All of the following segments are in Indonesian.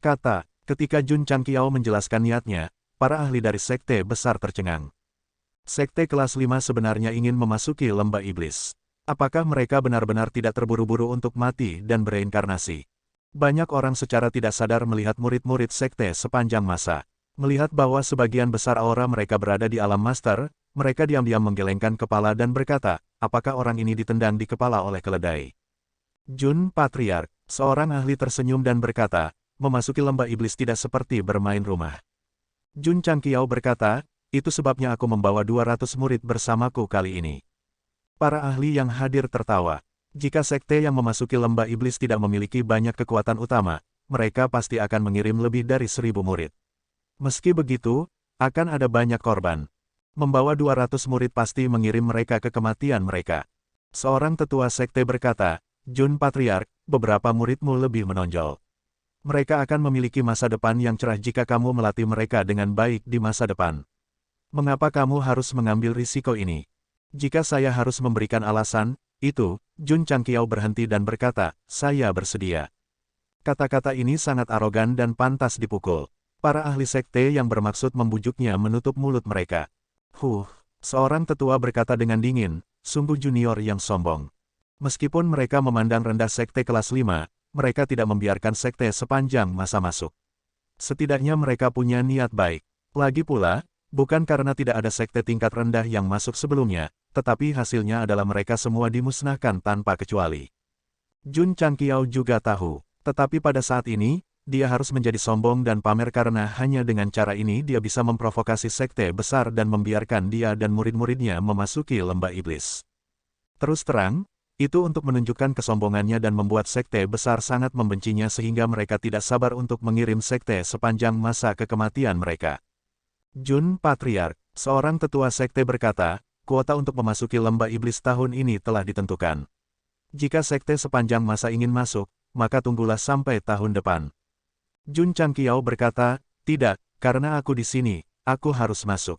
Kata, ketika Jun Changqiao menjelaskan niatnya, para ahli dari sekte besar tercengang. Sekte kelas 5 sebenarnya ingin memasuki lembah iblis. Apakah mereka benar-benar tidak terburu-buru untuk mati dan bereinkarnasi? Banyak orang secara tidak sadar melihat murid-murid sekte sepanjang masa. Melihat bahwa sebagian besar aura mereka berada di alam master, mereka diam-diam menggelengkan kepala dan berkata, apakah orang ini ditendang di kepala oleh keledai? Jun Patriark, seorang ahli tersenyum dan berkata, memasuki lembah iblis tidak seperti bermain rumah. Jun Changqiao berkata, itu sebabnya aku membawa 200 murid bersamaku kali ini. Para ahli yang hadir tertawa. Jika sekte yang memasuki lembah iblis tidak memiliki banyak kekuatan utama, mereka pasti akan mengirim lebih dari 1000 murid. Meski begitu, akan ada banyak korban. Membawa 200 murid pasti mengirim mereka ke kematian mereka. Seorang tetua sekte berkata, Jun Patriark, beberapa muridmu lebih menonjol. Mereka akan memiliki masa depan yang cerah jika kamu melatih mereka dengan baik di masa depan. Mengapa kamu harus mengambil risiko ini? Jika saya harus memberikan alasan, itu, Jun Changqiao berhenti dan berkata, saya bersedia. Kata-kata ini sangat arogan dan pantas dipukul. Para ahli sekte yang bermaksud membujuknya menutup mulut mereka. Seorang tetua berkata dengan dingin, sungguh junior yang sombong. Meskipun mereka memandang rendah sekte kelas 5, mereka tidak membiarkan sekte sepanjang masa masuk. Setidaknya mereka punya niat baik. Lagi pula, bukan karena tidak ada sekte tingkat rendah yang masuk sebelumnya, tetapi hasilnya adalah mereka semua dimusnahkan tanpa kecuali. Jun Changqiao juga tahu, tetapi pada saat ini, dia harus menjadi sombong dan pamer karena hanya dengan cara ini dia bisa memprovokasi sekte besar dan membiarkan dia dan murid-muridnya memasuki lembah iblis. Terus terang, itu untuk menunjukkan kesombongannya dan membuat sekte besar sangat membencinya sehingga mereka tidak sabar untuk mengirim sekte sepanjang masa ke kematian mereka. Jun Patriark, seorang tetua sekte berkata, kuota untuk memasuki lembah iblis tahun ini telah ditentukan. Jika sekte sepanjang masa ingin masuk, maka tunggulah sampai tahun depan. Jun Changqiao berkata, tidak, karena aku di sini, aku harus masuk.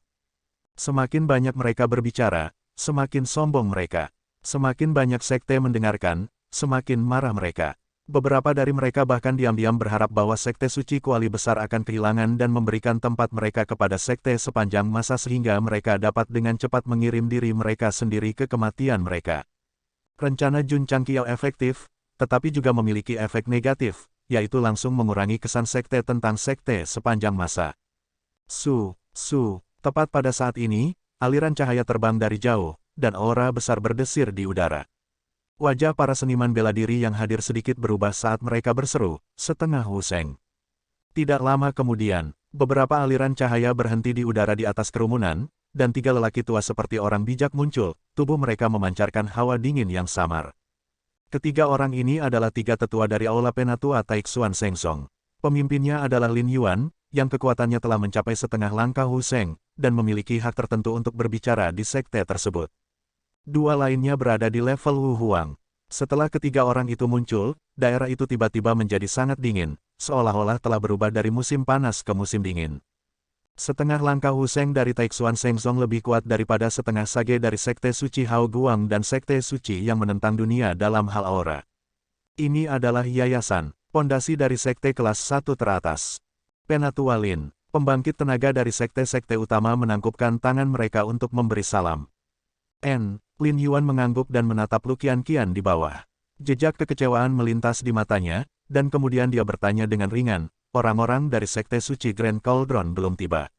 Semakin banyak mereka berbicara, semakin sombong mereka. Semakin banyak sekte mendengarkan, semakin marah mereka. Beberapa dari mereka bahkan diam-diam berharap bahwa sekte suci kuali besar akan kehilangan dan memberikan tempat mereka kepada sekte sepanjang masa sehingga mereka dapat dengan cepat mengirim diri mereka sendiri ke kematian mereka. Rencana Jun Changqiao efektif, tetapi juga memiliki efek negatif, yaitu langsung mengurangi kesan sekte tentang sekte sepanjang masa. Tepat pada saat ini, aliran cahaya terbang dari jauh, dan aura besar berdesir di udara. Wajah para seniman bela diri yang hadir sedikit berubah saat mereka berseru, setengah Huseng. Tidak lama kemudian, beberapa aliran cahaya berhenti di udara di atas kerumunan, dan 3 lelaki tua seperti orang bijak muncul, tubuh mereka memancarkan hawa dingin yang samar. Ketiga orang ini adalah 3 tetua dari Aula Penatua Taixuan Sengsong. Pemimpinnya adalah Lin Yuan, yang kekuatannya telah mencapai setengah langkah Huseng, dan memiliki hak tertentu untuk berbicara di sekte tersebut. 2 lainnya berada di level Wu Huang. Setelah ketiga orang itu muncul, daerah itu tiba-tiba menjadi sangat dingin, seolah-olah telah berubah dari musim panas ke musim dingin. Setengah langkah Huseng dari Taixuan Sengsong lebih kuat daripada setengah sage dari Sekte Suci Hao Guang dan Sekte Suci yang menentang dunia dalam hal aura. Ini adalah yayasan, pondasi dari sekte kelas 1 teratas. Penatua Lin, pembangkit tenaga dari sekte-sekte utama menangkupkan tangan mereka untuk memberi salam. Lin Yuan mengangguk dan menatap Lu Qianqian di bawah. Jejak kekecewaan melintas di matanya, dan kemudian dia bertanya dengan ringan, orang-orang dari Sekte Suci Grand Cauldron belum tiba.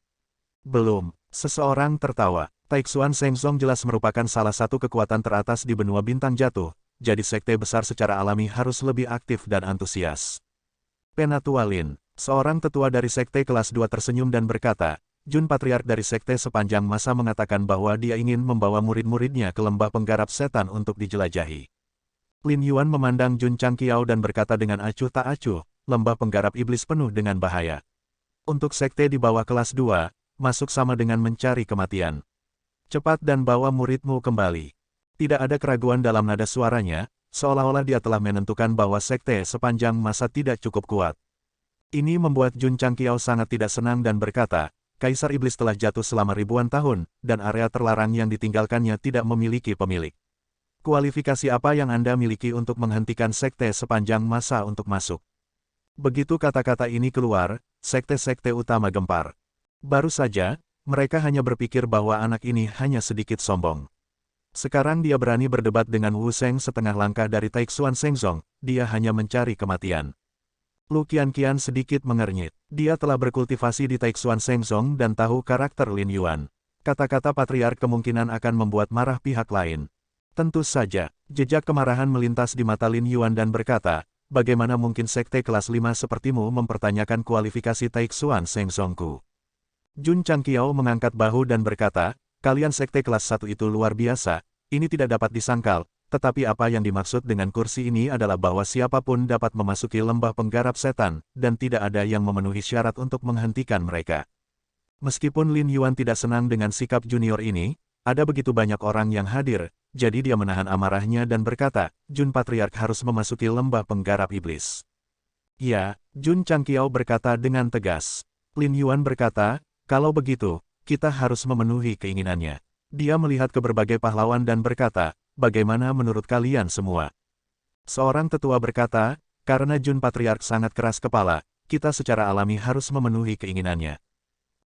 Belum, seseorang tertawa. Taixuan Sengsong jelas merupakan salah satu kekuatan teratas di benua bintang jatuh, jadi sekte besar secara alami harus lebih aktif dan antusias. Penatua Lin, seorang tetua dari sekte kelas 2 tersenyum dan berkata, Jun Patriark dari sekte sepanjang masa mengatakan bahwa dia ingin membawa murid-muridnya ke lembah penggarap setan untuk dijelajahi. Lin Yuan memandang Jun Changqiao dan berkata dengan acuh tak acuh, lembah penggarap iblis penuh dengan bahaya. Untuk sekte di bawah kelas 2, masuk sama dengan mencari kematian. Cepat dan bawa muridmu kembali. Tidak ada keraguan dalam nada suaranya, seolah-olah dia telah menentukan bahwa sekte sepanjang masa tidak cukup kuat. Ini membuat Jun Changqiao sangat tidak senang dan berkata, Kaisar Iblis telah jatuh selama ribuan tahun, dan area terlarang yang ditinggalkannya tidak memiliki pemilik. Kualifikasi apa yang Anda miliki untuk menghentikan sekte sepanjang masa untuk masuk? Begitu kata-kata ini keluar, sekte-sekte utama gempar. Baru saja, mereka hanya berpikir bahwa anak ini hanya sedikit sombong. Sekarang dia berani berdebat dengan Wu Sheng setengah langkah dari Taixuan Shengzong, dia hanya mencari kematian. Lu Qianqian sedikit mengernyit. Dia telah berkultivasi di Taixuan Shengzong dan tahu karakter Lin Yuan. Kata-kata patriark kemungkinan akan membuat marah pihak lain. Tentu saja, jejak kemarahan melintas di mata Lin Yuan dan berkata, bagaimana mungkin sekte kelas 5 sepertimu mempertanyakan kualifikasi Taixuan Shengzongku? Jun Changqiao mengangkat bahu dan berkata, kalian sekte kelas 1 itu luar biasa, ini tidak dapat disangkal, tetapi apa yang dimaksud dengan kursi ini adalah bahwa siapapun dapat memasuki lembah penggarap setan, dan tidak ada yang memenuhi syarat untuk menghentikan mereka. Meskipun Lin Yuan tidak senang dengan sikap junior ini, ada begitu banyak orang yang hadir, jadi dia menahan amarahnya dan berkata, Jun Patriark harus memasuki lembah penggarap iblis. Ya, Jun Changqiao berkata dengan tegas. Lin Yuan berkata, kalau begitu, kita harus memenuhi keinginannya. Dia melihat ke berbagai pahlawan dan berkata, bagaimana menurut kalian semua? Seorang tetua berkata, karena Jun Patriark sangat keras kepala, kita secara alami harus memenuhi keinginannya.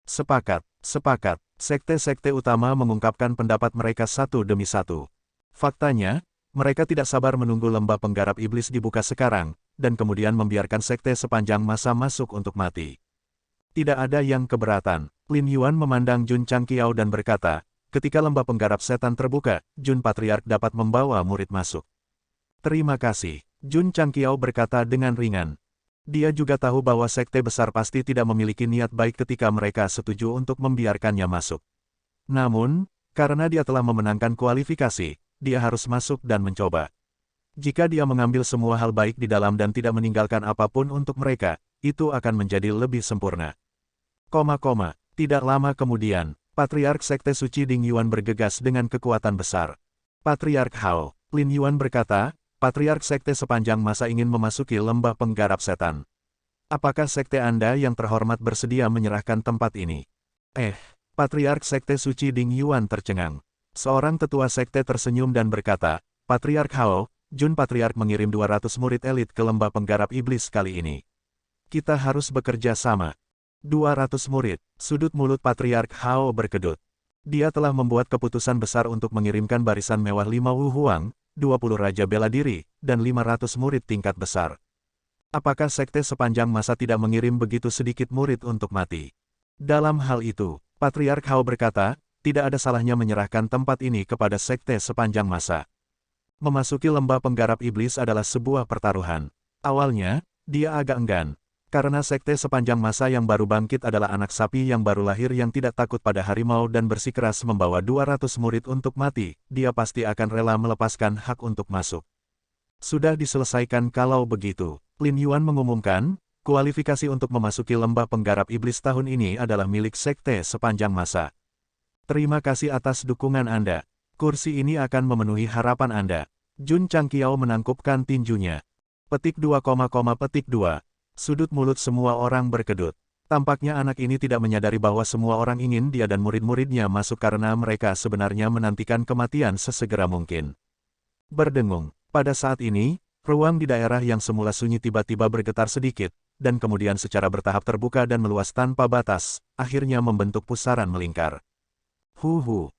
Sepakat, sepakat, sekte-sekte utama mengungkapkan pendapat mereka satu demi satu. Faktanya, mereka tidak sabar menunggu lembah penggarap iblis dibuka sekarang, dan kemudian membiarkan sekte sepanjang masa masuk untuk mati. Tidak ada yang keberatan. Lin Yuan memandang Jun Changqiao dan berkata, ketika lembah penggarap setan terbuka, Jun Patriark dapat membawa murid masuk. Terima kasih, Jun Changqiao berkata dengan ringan. Dia juga tahu bahwa sekte besar pasti tidak memiliki niat baik ketika mereka setuju untuk membiarkannya masuk. Namun, karena dia telah memenangkan kualifikasi, dia harus masuk dan mencoba. Jika dia mengambil semua hal baik di dalam dan tidak meninggalkan apapun untuk mereka, itu akan menjadi lebih sempurna. Tidak lama kemudian, Patriark Sekte Suci Ding Yuan bergegas dengan kekuatan besar. Patriark Hao, Lin Yuan berkata, Patriark Sekte sepanjang masa ingin memasuki lembah penggarap setan. Apakah sekte Anda yang terhormat bersedia menyerahkan tempat ini? Patriark Sekte Suci Ding Yuan tercengang. Seorang tetua sekte tersenyum dan berkata, Patriark Hao, Jun Patriark mengirim 200 murid elit ke lembah penggarap iblis kali ini. Kita harus bekerja sama. 200 murid, sudut mulut Patriark Hao berkedut. Dia telah membuat keputusan besar untuk mengirimkan barisan mewah 5 Wu Huang, 20 Raja Bela Diri, dan 500 murid tingkat besar. Apakah sekte sepanjang masa tidak mengirim begitu sedikit murid untuk mati? Dalam hal itu, Patriark Hao berkata, tidak ada salahnya menyerahkan tempat ini kepada sekte sepanjang masa. Memasuki lembah penggarap iblis adalah sebuah pertaruhan. Awalnya, dia agak enggan. Karena sekte sepanjang masa yang baru bangkit adalah anak sapi yang baru lahir yang tidak takut pada harimau dan bersikeras membawa 200 murid untuk mati, dia pasti akan rela melepaskan hak untuk masuk. Sudah diselesaikan kalau begitu, Lin Yuan mengumumkan, kualifikasi untuk memasuki lembah penggarap iblis tahun ini adalah milik sekte sepanjang masa. Terima kasih atas dukungan Anda. Kursi ini akan memenuhi harapan Anda. Jun Changqiao menangkupkan tinjunya. Petik 2, petik 2. Sudut mulut semua orang berkedut. Tampaknya anak ini tidak menyadari bahwa semua orang ingin dia dan murid-muridnya masuk karena mereka sebenarnya menantikan kematian sesegera mungkin. Berdengung. Pada saat ini, ruang di daerah yang semula sunyi tiba-tiba bergetar sedikit, dan kemudian secara bertahap terbuka dan meluas tanpa batas, akhirnya membentuk pusaran melingkar.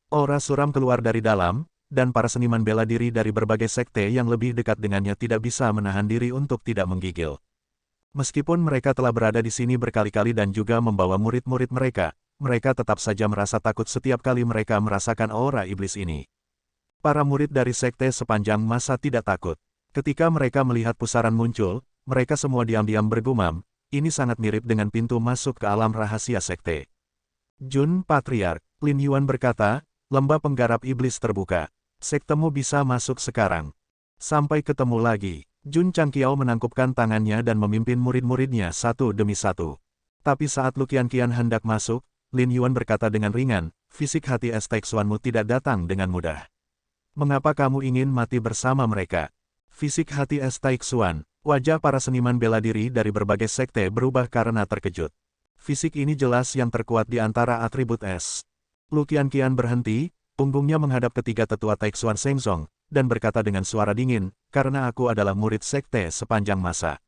Aura suram keluar dari dalam, dan para seniman bela diri dari berbagai sekte yang lebih dekat dengannya tidak bisa menahan diri untuk tidak menggigil. Meskipun mereka telah berada di sini berkali-kali dan juga membawa murid-murid mereka, mereka tetap saja merasa takut setiap kali mereka merasakan aura iblis ini. Para murid dari sekte sepanjang masa tidak takut. Ketika mereka melihat pusaran muncul, mereka semua diam-diam bergumam, ini sangat mirip dengan pintu masuk ke alam rahasia sekte. Jun Patriark, Lin Yuan berkata, lembah penggarap iblis terbuka. Sektemu bisa masuk sekarang. Sampai ketemu lagi. Jun Changqiao menangkupkan tangannya dan memimpin murid-muridnya satu demi satu. Tapi saat Lu Qianqian hendak masuk, Lin Yuan berkata dengan ringan, fisik hati es Taixuanmu tidak datang dengan mudah. Mengapa kamu ingin mati bersama mereka? Fisik hati es Taixuan, wajah para seniman bela diri dari berbagai sekte berubah karena terkejut. Fisik ini jelas yang terkuat di antara atribut es. Lu Qianqian berhenti, punggungnya menghadap ketiga tetua Taixuan Shengzong, dan berkata dengan suara dingin, karena aku adalah murid sekte sepanjang masa.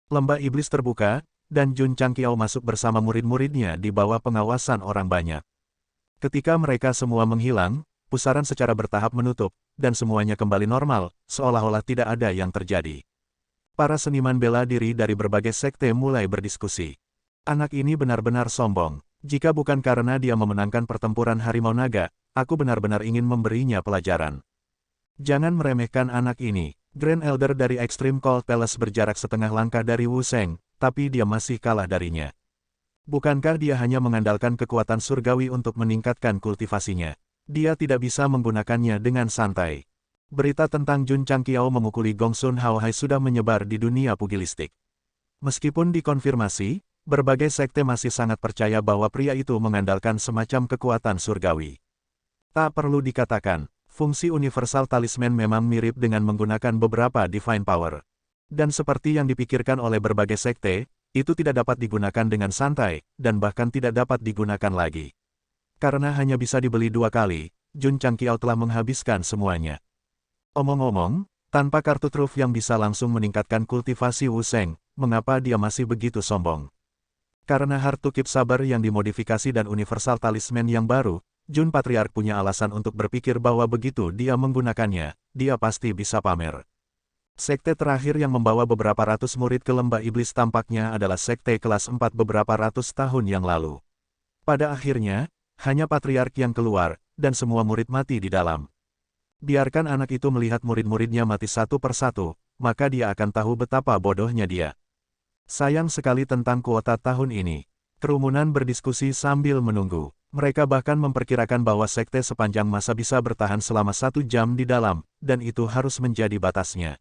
Lembah iblis terbuka, dan Jun Changqiao masuk bersama murid-muridnya di bawah pengawasan orang banyak. Ketika mereka semua menghilang, pusaran secara bertahap menutup, dan semuanya kembali normal, seolah-olah tidak ada yang terjadi. Para seniman bela diri dari berbagai sekte mulai berdiskusi. Anak ini benar-benar sombong. Jika bukan karena dia memenangkan pertempuran harimau naga, aku benar-benar ingin memberinya pelajaran. Jangan meremehkan anak ini. Grand Elder dari Extreme Cold Palace berjarak setengah langkah dari Wu Sheng, tapi dia masih kalah darinya. Bukankah dia hanya mengandalkan kekuatan surgawi untuk meningkatkan kultivasinya? Dia tidak bisa menggunakannya dengan santai. Berita tentang Jun Changqiao memukuli Gong Sun Haohai sudah menyebar di dunia pugilistik. Meskipun dikonfirmasi, berbagai sekte masih sangat percaya bahwa pria itu mengandalkan semacam kekuatan surgawi. Tak perlu dikatakan, fungsi universal talisman memang mirip dengan menggunakan beberapa divine power. Dan seperti yang dipikirkan oleh berbagai sekte, itu tidak dapat digunakan dengan santai, dan bahkan tidak dapat digunakan lagi. Karena hanya bisa dibeli 2 kali, Jun Changqiao telah menghabiskan semuanya. Omong-omong, tanpa kartu truf yang bisa langsung meningkatkan kultivasi Wu Sheng, mengapa dia masih begitu sombong? Karena Heart to Keep Saber yang dimodifikasi dan universal talisman yang baru, Jun Patriarch punya alasan untuk berpikir bahwa begitu dia menggunakannya, dia pasti bisa pamer. Sekte terakhir yang membawa beberapa ratus murid ke lembah iblis tampaknya adalah sekte kelas 4 beberapa ratus tahun yang lalu. Pada akhirnya, hanya Patriarch yang keluar, dan semua murid mati di dalam. Biarkan anak itu melihat murid-muridnya mati satu persatu, maka dia akan tahu betapa bodohnya dia. Sayang sekali tentang kuota tahun ini. Kerumunan berdiskusi sambil menunggu. Mereka bahkan memperkirakan bahwa sekte sepanjang masa bisa bertahan selama 1 jam di dalam, dan itu harus menjadi batasnya.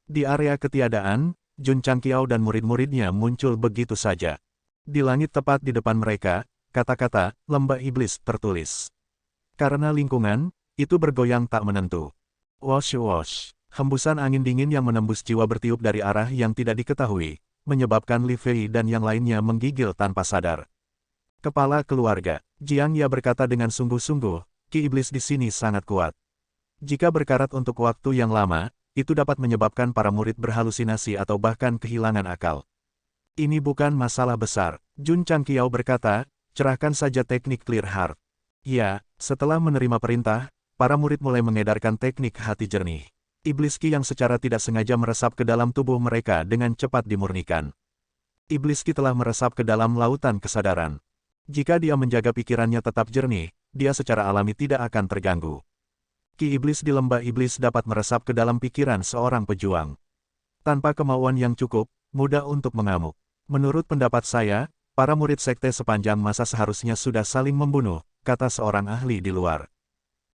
Di area ketiadaan, Jun Changqiao dan murid-muridnya muncul begitu saja. Di langit tepat di depan mereka, kata-kata, lembah iblis tertulis. Karena lingkungan, itu bergoyang tak menentu. Wosh-wosh, hembusan angin dingin yang menembus jiwa bertiup dari arah yang tidak diketahui, menyebabkan Li Fei dan yang lainnya menggigil tanpa sadar. Kepala keluarga, Jiang Ya berkata dengan sungguh-sungguh, Ki Iblis di sini sangat kuat. Jika berkarat untuk waktu yang lama, itu dapat menyebabkan para murid berhalusinasi atau bahkan kehilangan akal. Ini bukan masalah besar, Jun Changqiao berkata, cerahkan saja teknik Clear Heart. Ya, setelah menerima perintah, para murid mulai mengedarkan teknik hati jernih. Iblis Ki yang secara tidak sengaja meresap ke dalam tubuh mereka dengan cepat dimurnikan. Iblis Ki telah meresap ke dalam lautan kesadaran. Jika dia menjaga pikirannya tetap jernih, dia secara alami tidak akan terganggu. Ki iblis di lembah iblis dapat meresap ke dalam pikiran seorang pejuang. Tanpa kemauan yang cukup, mudah untuk mengamuk. Menurut pendapat saya, para murid sekte sepanjang masa seharusnya sudah saling membunuh, kata seorang ahli di luar.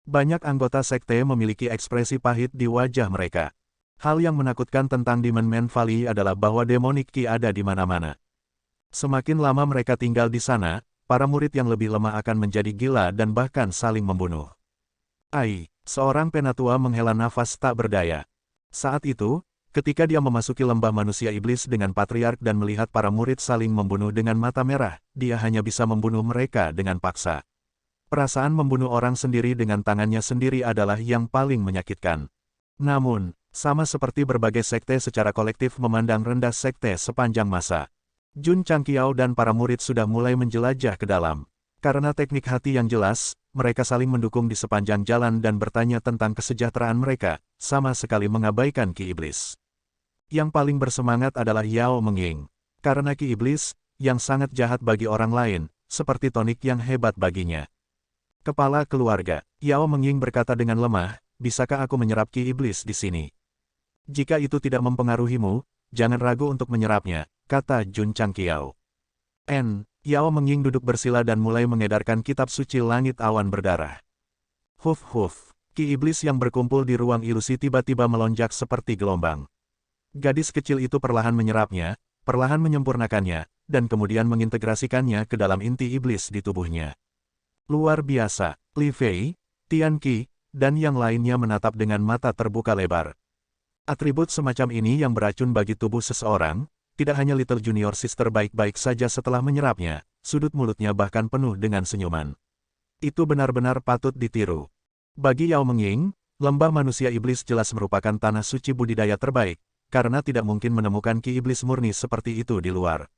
Banyak anggota sekte memiliki ekspresi pahit di wajah mereka. Hal yang menakutkan tentang Demon Man Valley adalah bahwa Demonic Ki ada di mana-mana. Semakin lama mereka tinggal di sana, para murid yang lebih lemah akan menjadi gila dan bahkan saling membunuh. Seorang penatua menghela nafas tak berdaya. Saat itu, ketika dia memasuki lembah manusia iblis dengan Patriarch dan melihat para murid saling membunuh dengan mata merah, dia hanya bisa membunuh mereka dengan paksa. Perasaan membunuh orang sendiri dengan tangannya sendiri adalah yang paling menyakitkan. Namun, sama seperti berbagai sekte secara kolektif memandang rendah sekte sepanjang masa. Jun Changqiao dan para murid sudah mulai menjelajah ke dalam. Karena teknik hati yang jelas, mereka saling mendukung di sepanjang jalan dan bertanya tentang kesejahteraan mereka, sama sekali mengabaikan Ki Iblis. Yang paling bersemangat adalah Yao Mengying. Karena Ki Iblis, yang sangat jahat bagi orang lain, seperti tonik yang hebat baginya. Kepala keluarga, Yao Mengying berkata dengan lemah, bisakah aku menyerap Ki Iblis di sini? Jika itu tidak mempengaruhimu, jangan ragu untuk menyerapnya, kata Jun Changqiao. Yao Mengying duduk bersila dan mulai mengedarkan kitab suci langit awan berdarah. Huf, Ki Iblis yang berkumpul di ruang ilusi tiba-tiba melonjak seperti gelombang. Gadis kecil itu perlahan menyerapnya, perlahan menyempurnakannya, dan kemudian mengintegrasikannya ke dalam inti iblis di tubuhnya. Luar biasa, Li Fei, Tian Qi, dan yang lainnya menatap dengan mata terbuka lebar. Atribut semacam ini yang beracun bagi tubuh seseorang, tidak hanya Little Junior Sister baik-baik saja setelah menyerapnya, sudut mulutnya bahkan penuh dengan senyuman. Itu benar-benar patut ditiru. Bagi Yao Mengying, lembah manusia iblis jelas merupakan tanah suci budidaya terbaik, karena tidak mungkin menemukan ki iblis murni seperti itu di luar.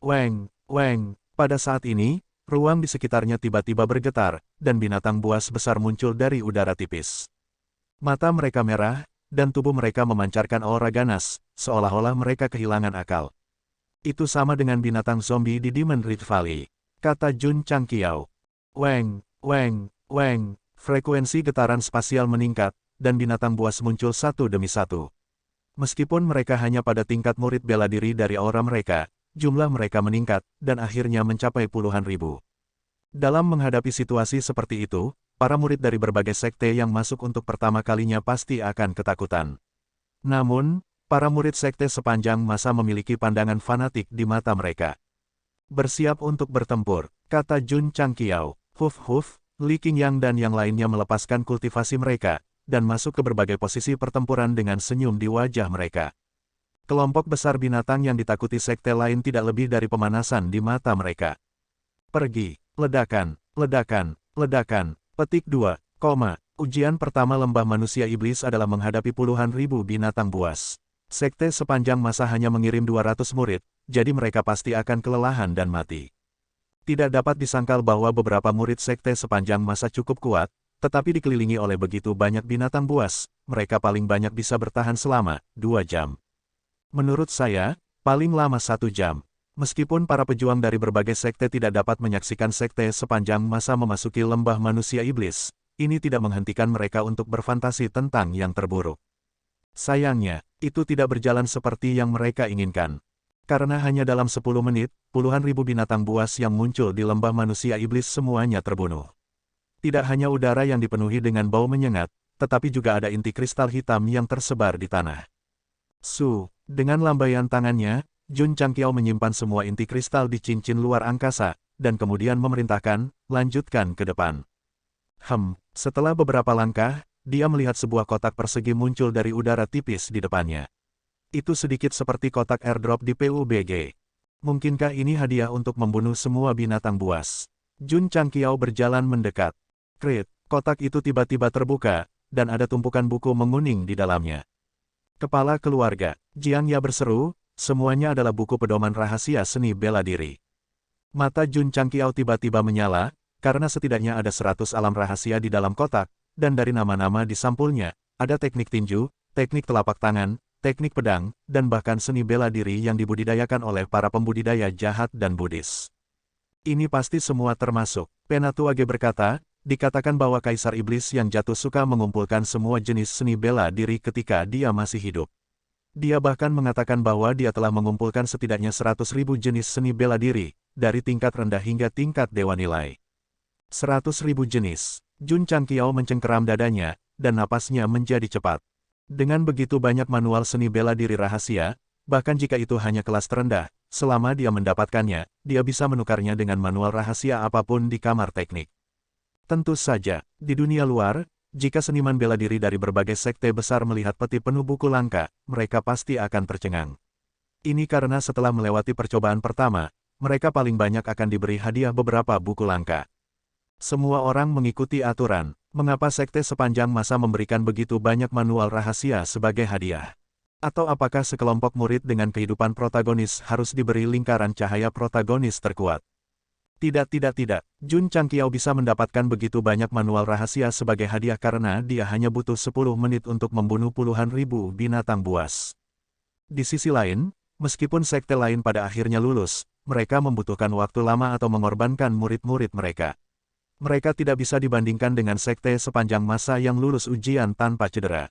Weng, weng, pada saat ini, ruang di sekitarnya tiba-tiba bergetar, dan binatang buas besar muncul dari udara tipis. Mata mereka merah, dan tubuh mereka memancarkan aura ganas, seolah-olah mereka kehilangan akal. Itu sama dengan binatang zombie di Demon Rift Valley, kata Jun Changqiao. Weng, weng, weng, frekuensi getaran spasial meningkat, dan binatang buas muncul satu demi satu. Meskipun mereka hanya pada tingkat murid bela diri dari aura mereka, jumlah mereka meningkat, dan akhirnya mencapai puluhan ribu. Dalam menghadapi situasi seperti itu, para murid dari berbagai sekte yang masuk untuk pertama kalinya pasti akan ketakutan. Namun, para murid sekte sepanjang masa memiliki pandangan fanatik di mata mereka. Bersiap untuk bertempur, kata Jun Changqiao. Huf, Li Qingyang dan yang lainnya melepaskan kultivasi mereka, dan masuk ke berbagai posisi pertempuran dengan senyum di wajah mereka. Kelompok besar binatang yang ditakuti sekte lain tidak lebih dari pemanasan di mata mereka. Pergi, ledakan, ledakan, ledakan. Petik 2, ujian pertama lembah manusia iblis adalah menghadapi puluhan ribu binatang buas. Sekte sepanjang masa hanya mengirim 200 murid, jadi mereka pasti akan kelelahan dan mati. Tidak dapat disangkal bahwa beberapa murid sekte sepanjang masa cukup kuat, tetapi dikelilingi oleh begitu banyak binatang buas, mereka paling banyak bisa bertahan selama 2 jam. Menurut saya, paling lama 1 jam. Meskipun para pejuang dari berbagai sekte tidak dapat menyaksikan sekte sepanjang masa memasuki lembah manusia iblis, ini tidak menghentikan mereka untuk berfantasi tentang yang terburuk. Sayangnya, itu tidak berjalan seperti yang mereka inginkan. Karena hanya dalam 10 menit, puluhan ribu binatang buas yang muncul di lembah manusia iblis semuanya terbunuh. Tidak hanya udara yang dipenuhi dengan bau menyengat, tetapi juga ada inti kristal hitam yang tersebar di tanah. Dengan lambaian tangannya, Jun Changqiao menyimpan semua inti kristal di cincin luar angkasa, dan kemudian memerintahkan, lanjutkan ke depan. Setelah beberapa langkah, dia melihat sebuah kotak persegi muncul dari udara tipis di depannya. Itu sedikit seperti kotak airdrop di PUBG. Mungkinkah ini hadiah untuk membunuh semua binatang buas? Jun Changqiao berjalan mendekat. Kotak itu tiba-tiba terbuka, dan ada tumpukan buku menguning di dalamnya. Kepala keluarga, Jiang Ya berseru, semuanya adalah buku pedoman rahasia seni bela diri. Mata Jun Changqiao tiba-tiba menyala, karena setidaknya ada 100 alam rahasia di dalam kotak, dan dari nama-nama di sampulnya, ada teknik tinju, teknik telapak tangan, teknik pedang, dan bahkan seni bela diri yang dibudidayakan oleh para pembudidaya jahat dan Buddhis. Ini pasti semua termasuk, Penatuage berkata, dikatakan bahwa Kaisar Iblis yang jatuh suka mengumpulkan semua jenis seni bela diri ketika dia masih hidup. Dia bahkan mengatakan bahwa dia telah mengumpulkan setidaknya 100.000 jenis seni bela diri, dari tingkat rendah hingga tingkat dewa nilai. 100.000 jenis. Jun Changqiao mencengkeram dadanya, dan napasnya menjadi cepat. Dengan begitu banyak manual seni bela diri rahasia, bahkan jika itu hanya kelas terendah, selama dia mendapatkannya, dia bisa menukarnya dengan manual rahasia apapun di kamar teknik. Tentu saja, di dunia luar, jika seniman bela diri dari berbagai sekte besar melihat peti penuh buku langka, mereka pasti akan tercengang. Ini karena setelah melewati percobaan pertama, mereka paling banyak akan diberi hadiah beberapa buku langka. Semua orang mengikuti aturan, mengapa sekte sepanjang masa memberikan begitu banyak manual rahasia sebagai hadiah? Atau apakah sekelompok murid dengan kehidupan protagonis harus diberi lingkaran cahaya protagonis terkuat? Tidak. Jun Changqiao bisa mendapatkan begitu banyak manual rahasia sebagai hadiah karena dia hanya butuh 10 menit untuk membunuh puluhan ribu binatang buas. Di sisi lain, meskipun sekte lain pada akhirnya lulus, mereka membutuhkan waktu lama atau mengorbankan murid-murid mereka. Mereka tidak bisa dibandingkan dengan sekte sepanjang masa yang lulus ujian tanpa cedera.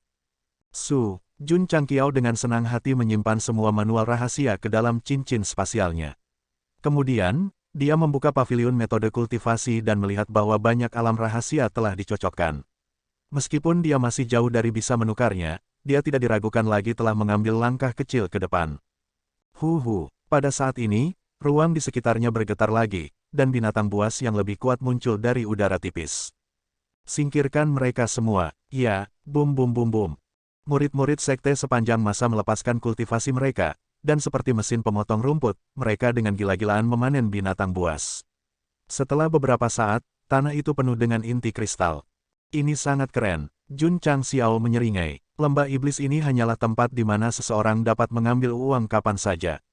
Jun Changqiao dengan senang hati menyimpan semua manual rahasia ke dalam cincin spasialnya. Kemudian, dia membuka pavilion metode kultivasi dan melihat bahwa banyak alam rahasia telah dicocokkan. Meskipun dia masih jauh dari bisa menukarnya, dia tidak diragukan lagi telah mengambil langkah kecil ke depan. Pada saat ini, ruang di sekitarnya bergetar lagi, dan binatang buas yang lebih kuat muncul dari udara tipis. Singkirkan mereka semua, ya, bum. Murid-murid sekte sepanjang masa melepaskan kultivasi mereka, dan seperti mesin pemotong rumput, mereka dengan gila-gilaan memanen binatang buas. Setelah beberapa saat, tanah itu penuh dengan inti kristal. Ini sangat keren. Jun Chang Xiao menyeringai. Lembah iblis ini hanyalah tempat di mana seseorang dapat mengambil uang kapan saja.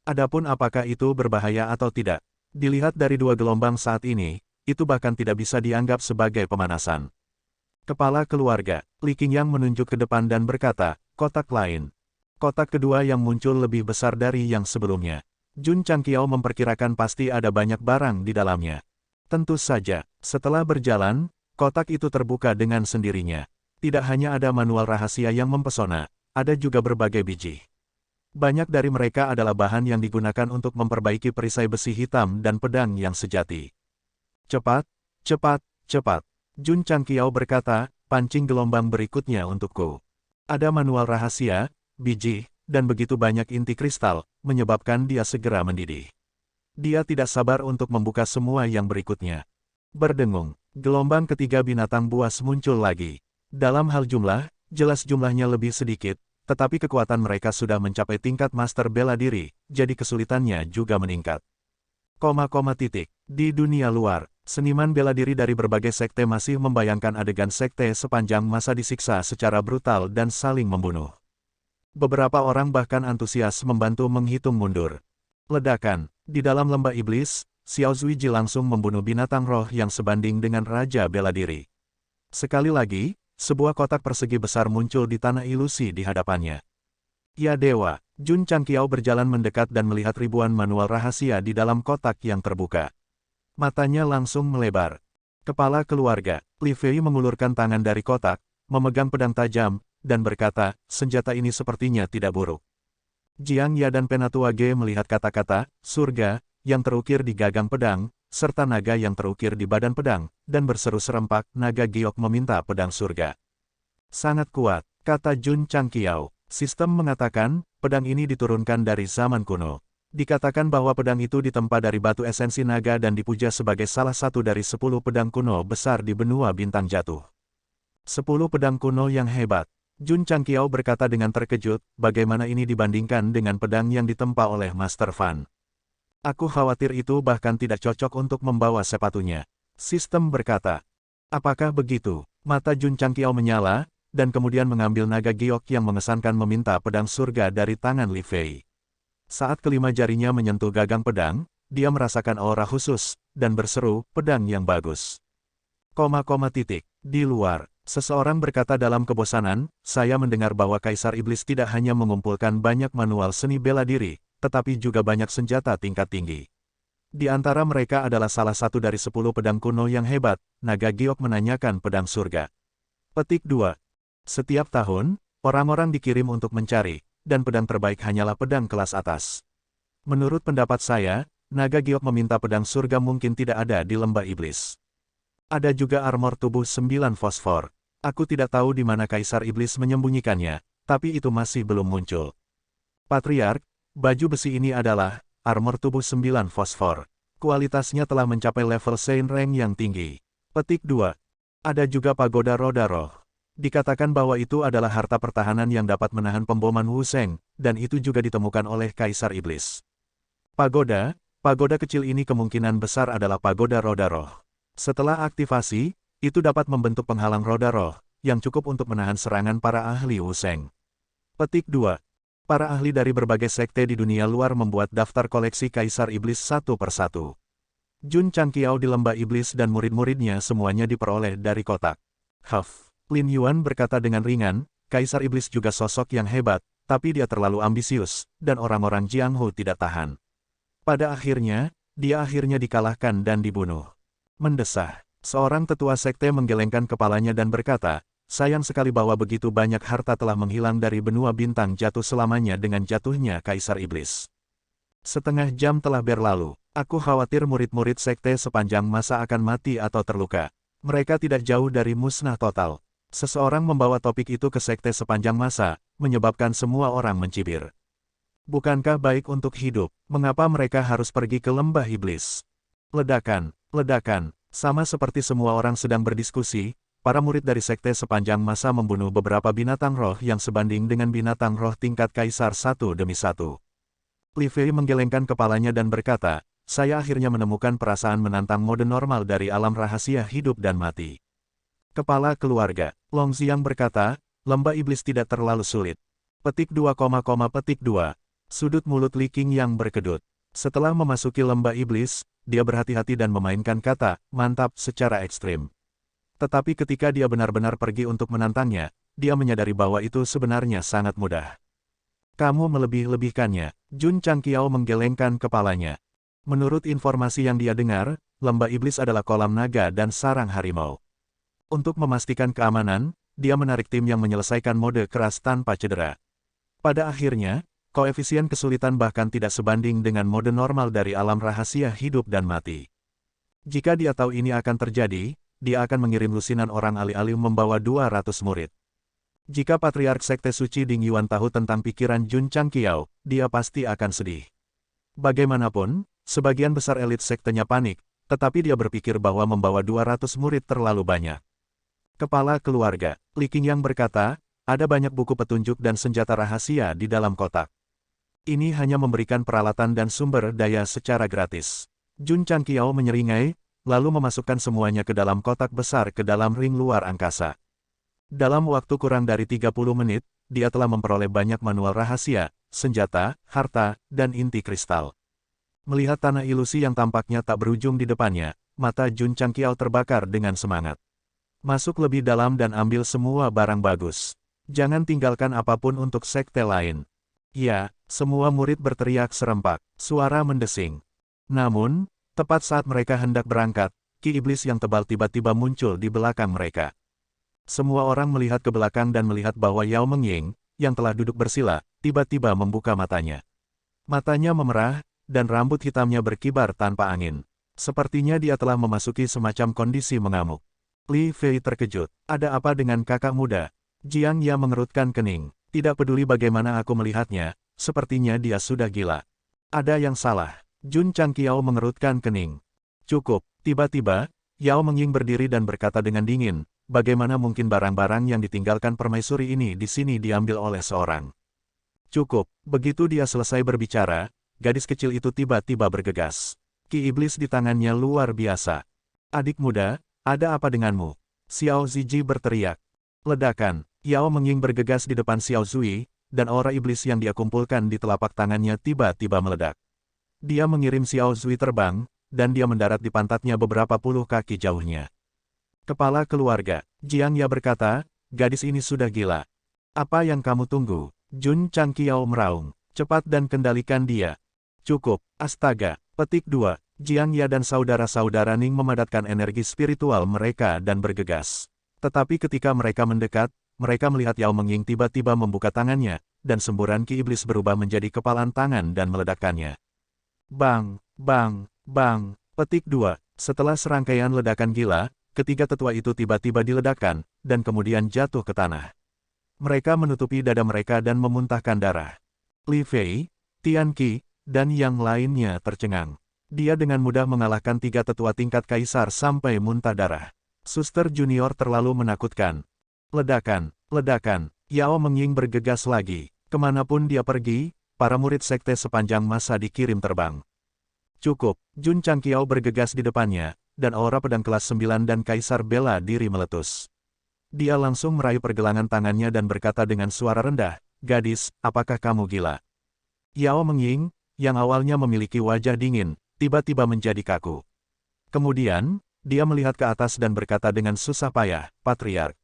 Adapun apakah itu berbahaya atau tidak, dilihat dari dua gelombang saat ini, itu bahkan tidak bisa dianggap sebagai pemanasan. Kepala keluarga, Li Qingyang menunjuk ke depan dan berkata, kotak lain. Kotak kedua yang muncul lebih besar dari yang sebelumnya. Jun Chang Qiao memperkirakan pasti ada banyak barang di dalamnya. Tentu saja, setelah berjalan, kotak itu terbuka dengan sendirinya. Tidak hanya ada manual rahasia yang mempesona, ada juga berbagai biji. Banyak dari mereka adalah bahan yang digunakan untuk memperbaiki perisai besi hitam dan pedang yang sejati. Cepat, cepat, cepat. Jun Chang Qiao berkata, pancing gelombang berikutnya untukku. Ada manual rahasia, biji, dan begitu banyak inti kristal, menyebabkan dia segera mendidih. Dia tidak sabar untuk membuka semua yang berikutnya. Berdengung, gelombang ketiga binatang buas muncul lagi. Dalam hal jumlah, jelas jumlahnya lebih sedikit, tetapi kekuatan mereka sudah mencapai tingkat master bela diri, jadi kesulitannya juga meningkat. Di dunia luar, seniman bela diri dari berbagai sekte masih membayangkan adegan sekte sepanjang masa disiksa secara brutal dan saling membunuh. Beberapa orang bahkan antusias membantu menghitung mundur. Ledakan, di dalam lembah iblis, Xiao Zuiji langsung membunuh binatang roh yang sebanding dengan Raja Bela Diri. Sekali lagi, sebuah kotak persegi besar muncul di tanah ilusi di hadapannya. Ya dewa, Jun Chang Qiao berjalan mendekat dan melihat ribuan manual rahasia di dalam kotak yang terbuka. Matanya langsung melebar. Kepala keluarga, Li Fei mengulurkan tangan dari kotak, memegang pedang tajam, dan berkata, senjata ini sepertinya tidak buruk. Jiang Ya dan Penatua Ge melihat kata-kata, surga, yang terukir di gagang pedang, serta naga yang terukir di badan pedang, dan berseru serempak, naga giok meminta pedang surga. Sangat kuat, kata Jun Chang Qiao. Sistem mengatakan, pedang ini diturunkan dari zaman kuno. Dikatakan bahwa pedang itu ditempa dari batu esensi naga dan dipuja sebagai salah satu dari 10 pedang kuno besar di benua bintang jatuh. 10 pedang kuno yang hebat. Jun Chang Qiao berkata dengan terkejut, bagaimana ini dibandingkan dengan pedang yang ditempa oleh Master Fan. Aku khawatir itu bahkan tidak cocok untuk membawa sepatunya. Sistem berkata. Apakah begitu? Mata Jun Chang Qiao menyala, dan kemudian mengambil naga giok yang mengesankan meminta pedang surga dari tangan Li Fei. Saat kelima jarinya menyentuh gagang pedang, dia merasakan aura khusus, dan berseru, pedang yang bagus. Di luar, seseorang berkata dalam kebosanan, saya mendengar bahwa Kaisar Iblis tidak hanya mengumpulkan banyak manual seni bela diri, tetapi juga banyak senjata tingkat tinggi. Di antara mereka adalah salah satu dari 10 pedang kuno yang hebat, naga giok menanyakan pedang surga. Petik 2. Setiap tahun, orang-orang dikirim untuk mencari, dan pedang terbaik hanyalah pedang kelas atas. Menurut pendapat saya, naga giok meminta pedang surga mungkin tidak ada di lembah iblis. Ada juga armor tubuh 9 fosfor. Aku tidak tahu di mana Kaisar Iblis menyembunyikannya, tapi itu masih belum muncul. Patriark, baju besi ini adalah armor tubuh 9 fosfor. Kualitasnya telah mencapai level Saint Rank yang tinggi. Petik 2. Ada juga pagoda roda roh. Dikatakan bahwa itu adalah harta pertahanan yang dapat menahan pemboman Wu Sheng, dan itu juga ditemukan oleh Kaisar Iblis. Pagoda kecil ini kemungkinan besar adalah pagoda roda roh. Setelah aktivasi, itu dapat membentuk penghalang roda roh, yang cukup untuk menahan serangan para ahli Wu Sheng. Petik 2. Para ahli dari berbagai sekte di dunia luar membuat daftar koleksi Kaisar Iblis satu persatu. Jun Chang Qiao di lembah iblis dan murid-muridnya semuanya diperoleh dari kotak. Huff. Lin Yuan berkata dengan ringan, Kaisar Iblis juga sosok yang hebat, tapi dia terlalu ambisius, dan orang-orang Jianghu tidak tahan. Pada akhirnya, dia akhirnya dikalahkan dan dibunuh. Mendesah. Seorang tetua sekte menggelengkan kepalanya dan berkata, sayang sekali bahwa begitu banyak harta telah menghilang dari benua bintang jatuh selamanya dengan jatuhnya Kaisar Iblis. Setengah jam telah berlalu. Aku khawatir murid-murid sekte sepanjang masa akan mati atau terluka. Mereka tidak jauh dari musnah total. Seseorang membawa topik itu ke sekte sepanjang masa, menyebabkan semua orang mencibir. Bukankah baik untuk hidup? Mengapa mereka harus pergi ke lembah iblis? Ledakan. Sama seperti semua orang sedang berdiskusi, para murid dari sekte sepanjang masa membunuh beberapa binatang roh yang sebanding dengan binatang roh tingkat kaisar satu demi satu. Li Fei menggelengkan kepalanya dan berkata, saya akhirnya menemukan perasaan menantang mode normal dari alam rahasia hidup dan mati. Kepala keluarga, Long Xiang berkata, lembah iblis tidak terlalu sulit. Petik 2, petik 2. Sudut mulut Li Qing yang berkedut. Setelah memasuki lembah iblis, dia berhati-hati dan memainkan kata, mantap, secara ekstrim. Tetapi ketika dia benar-benar pergi untuk menantangnya, dia menyadari bahwa itu sebenarnya sangat mudah. Kamu melebih-lebihkannya. Jun Changqiao menggelengkan kepalanya. Menurut informasi yang dia dengar, lembah iblis adalah kolam naga dan sarang harimau. Untuk memastikan keamanan, dia menarik tim yang menyelesaikan mode keras tanpa cedera. Pada akhirnya, koefisien kesulitan bahkan tidak sebanding dengan mode normal dari alam rahasia hidup dan mati. Jika dia tahu ini akan terjadi, dia akan mengirim lusinan orang alih-alih membawa 200 murid. Jika Patriark Sekte Suci Ding Yuan tahu tentang pikiran Jun Changqiao, dia pasti akan sedih. Bagaimanapun, sebagian besar elit sektenya panik, tetapi dia berpikir bahwa membawa 200 murid terlalu banyak. Kepala keluarga, Li Qing yang berkata, ada banyak buku petunjuk dan senjata rahasia di dalam kotak. Ini hanya memberikan peralatan dan sumber daya secara gratis. Jun Changqiao menyeringai, lalu memasukkan semuanya ke dalam kotak besar ke dalam ring luar angkasa. Dalam waktu kurang dari 30 menit, dia telah memperoleh banyak manual rahasia, senjata, harta, dan inti kristal. Melihat tanah ilusi yang tampaknya tak berujung di depannya, mata Jun Changqiao terbakar dengan semangat. Masuk lebih dalam dan ambil semua barang bagus. Jangan tinggalkan apapun untuk sekte lain. Ya, semua murid berteriak serempak, suara mendesing. Namun, tepat saat mereka hendak berangkat, ki iblis yang tebal tiba-tiba muncul di belakang mereka. Semua orang melihat ke belakang dan melihat bahwa Yao Mengying, yang telah duduk bersila, tiba-tiba membuka matanya. Matanya memerah, dan rambut hitamnya berkibar tanpa angin. Sepertinya dia telah memasuki semacam kondisi mengamuk. Li Fei terkejut. Ada apa dengan kakak muda? Jiang Ya mengerutkan kening. Tidak peduli bagaimana aku melihatnya, sepertinya dia sudah gila. Ada yang salah. Jun Changqiao mengerutkan kening. Cukup. Tiba-tiba, Yao Mengying berdiri dan berkata dengan dingin, bagaimana mungkin barang-barang yang ditinggalkan permaisuri ini di sini diambil oleh seorang? Cukup. Begitu dia selesai berbicara, gadis kecil itu tiba-tiba bergegas. Ki iblis di tangannya luar biasa. Adik muda, ada apa denganmu? Xiao Ziji berteriak. Ledakan. Yao Mengying bergegas di depan Xiao Zui, dan aura iblis yang dia kumpulkan di telapak tangannya tiba-tiba meledak. Dia mengirim Xiao Zui terbang, dan dia mendarat di pantatnya beberapa puluh kaki jauhnya. Kepala keluarga, Jiang Ya berkata, gadis ini sudah gila. Apa yang kamu tunggu? Jun Changqiao meraung. Cepat dan kendalikan dia. Cukup. Astaga. Petik 2. Jiang Ya dan saudara-saudara Ning memadatkan energi spiritual mereka dan bergegas. Tetapi ketika mereka mendekat, mereka melihat Yao Mengying tiba-tiba membuka tangannya, dan semburan ki iblis berubah menjadi kepalan tangan dan meledakkannya. Bang, bang, bang. Petik 2. Setelah serangkaian ledakan gila, ketiga tetua itu tiba-tiba diledakkan, dan kemudian jatuh ke tanah. Mereka menutupi dada mereka dan memuntahkan darah. Li Fei, Tian Qi, dan yang lainnya tercengang. Dia dengan mudah mengalahkan tiga tetua tingkat kaisar sampai muntah darah. Suster junior terlalu menakutkan. Ledakan, ledakan. Yao Mengying bergegas lagi. Kemanapun dia pergi, para murid sekte sepanjang masa dikirim terbang. Cukup. Jun Changqiao bergegas di depannya, dan aura pedang kelas 9 dan kaisar bela diri meletus. Dia langsung meraih pergelangan tangannya dan berkata dengan suara rendah, gadis, apakah kamu gila? Yao Mengying, yang awalnya memiliki wajah dingin, tiba-tiba menjadi kaku. Kemudian, dia melihat ke atas dan berkata dengan susah payah, Patriark.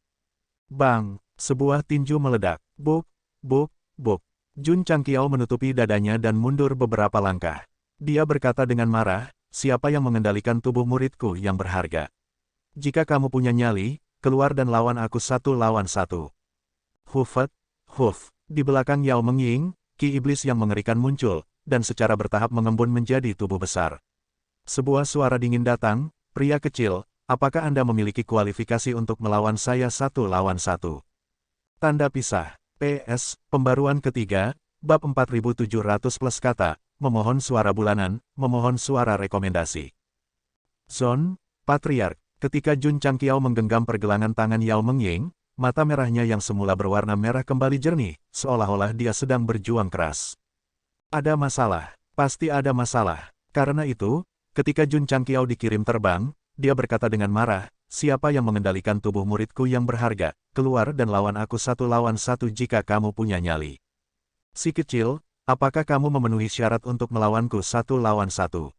Bang, sebuah tinju meledak. Buk, buk, buk. Jun Changqiao menutupi dadanya dan mundur beberapa langkah. Dia berkata dengan marah, siapa yang mengendalikan tubuh muridku yang berharga? Jika kamu punya nyali, keluar dan lawan aku 1 lawan 1. Hufet, huf. Di belakang Yao Mengying, ki iblis yang mengerikan muncul, dan secara bertahap mengembun menjadi tubuh besar. Sebuah suara dingin datang, pria kecil, apakah Anda memiliki kualifikasi untuk melawan saya 1 lawan 1? Tanda pisah. PS, pembaruan ketiga, bab 4700 plus kata, memohon suara bulanan, memohon suara rekomendasi. Zon, Patriark, ketika Jun Changqiao menggenggam pergelangan tangan Yao Mengying, mata merahnya yang semula berwarna merah kembali jernih, seolah-olah dia sedang berjuang keras. Ada masalah, pasti ada masalah. Karena itu, ketika Jun Changqiao dikirim terbang, dia berkata dengan marah, siapa yang mengendalikan tubuh muridku yang berharga, keluar dan lawan aku 1 lawan 1 jika kamu punya nyali. Si kecil, apakah kamu memenuhi syarat untuk melawanku 1 lawan 1?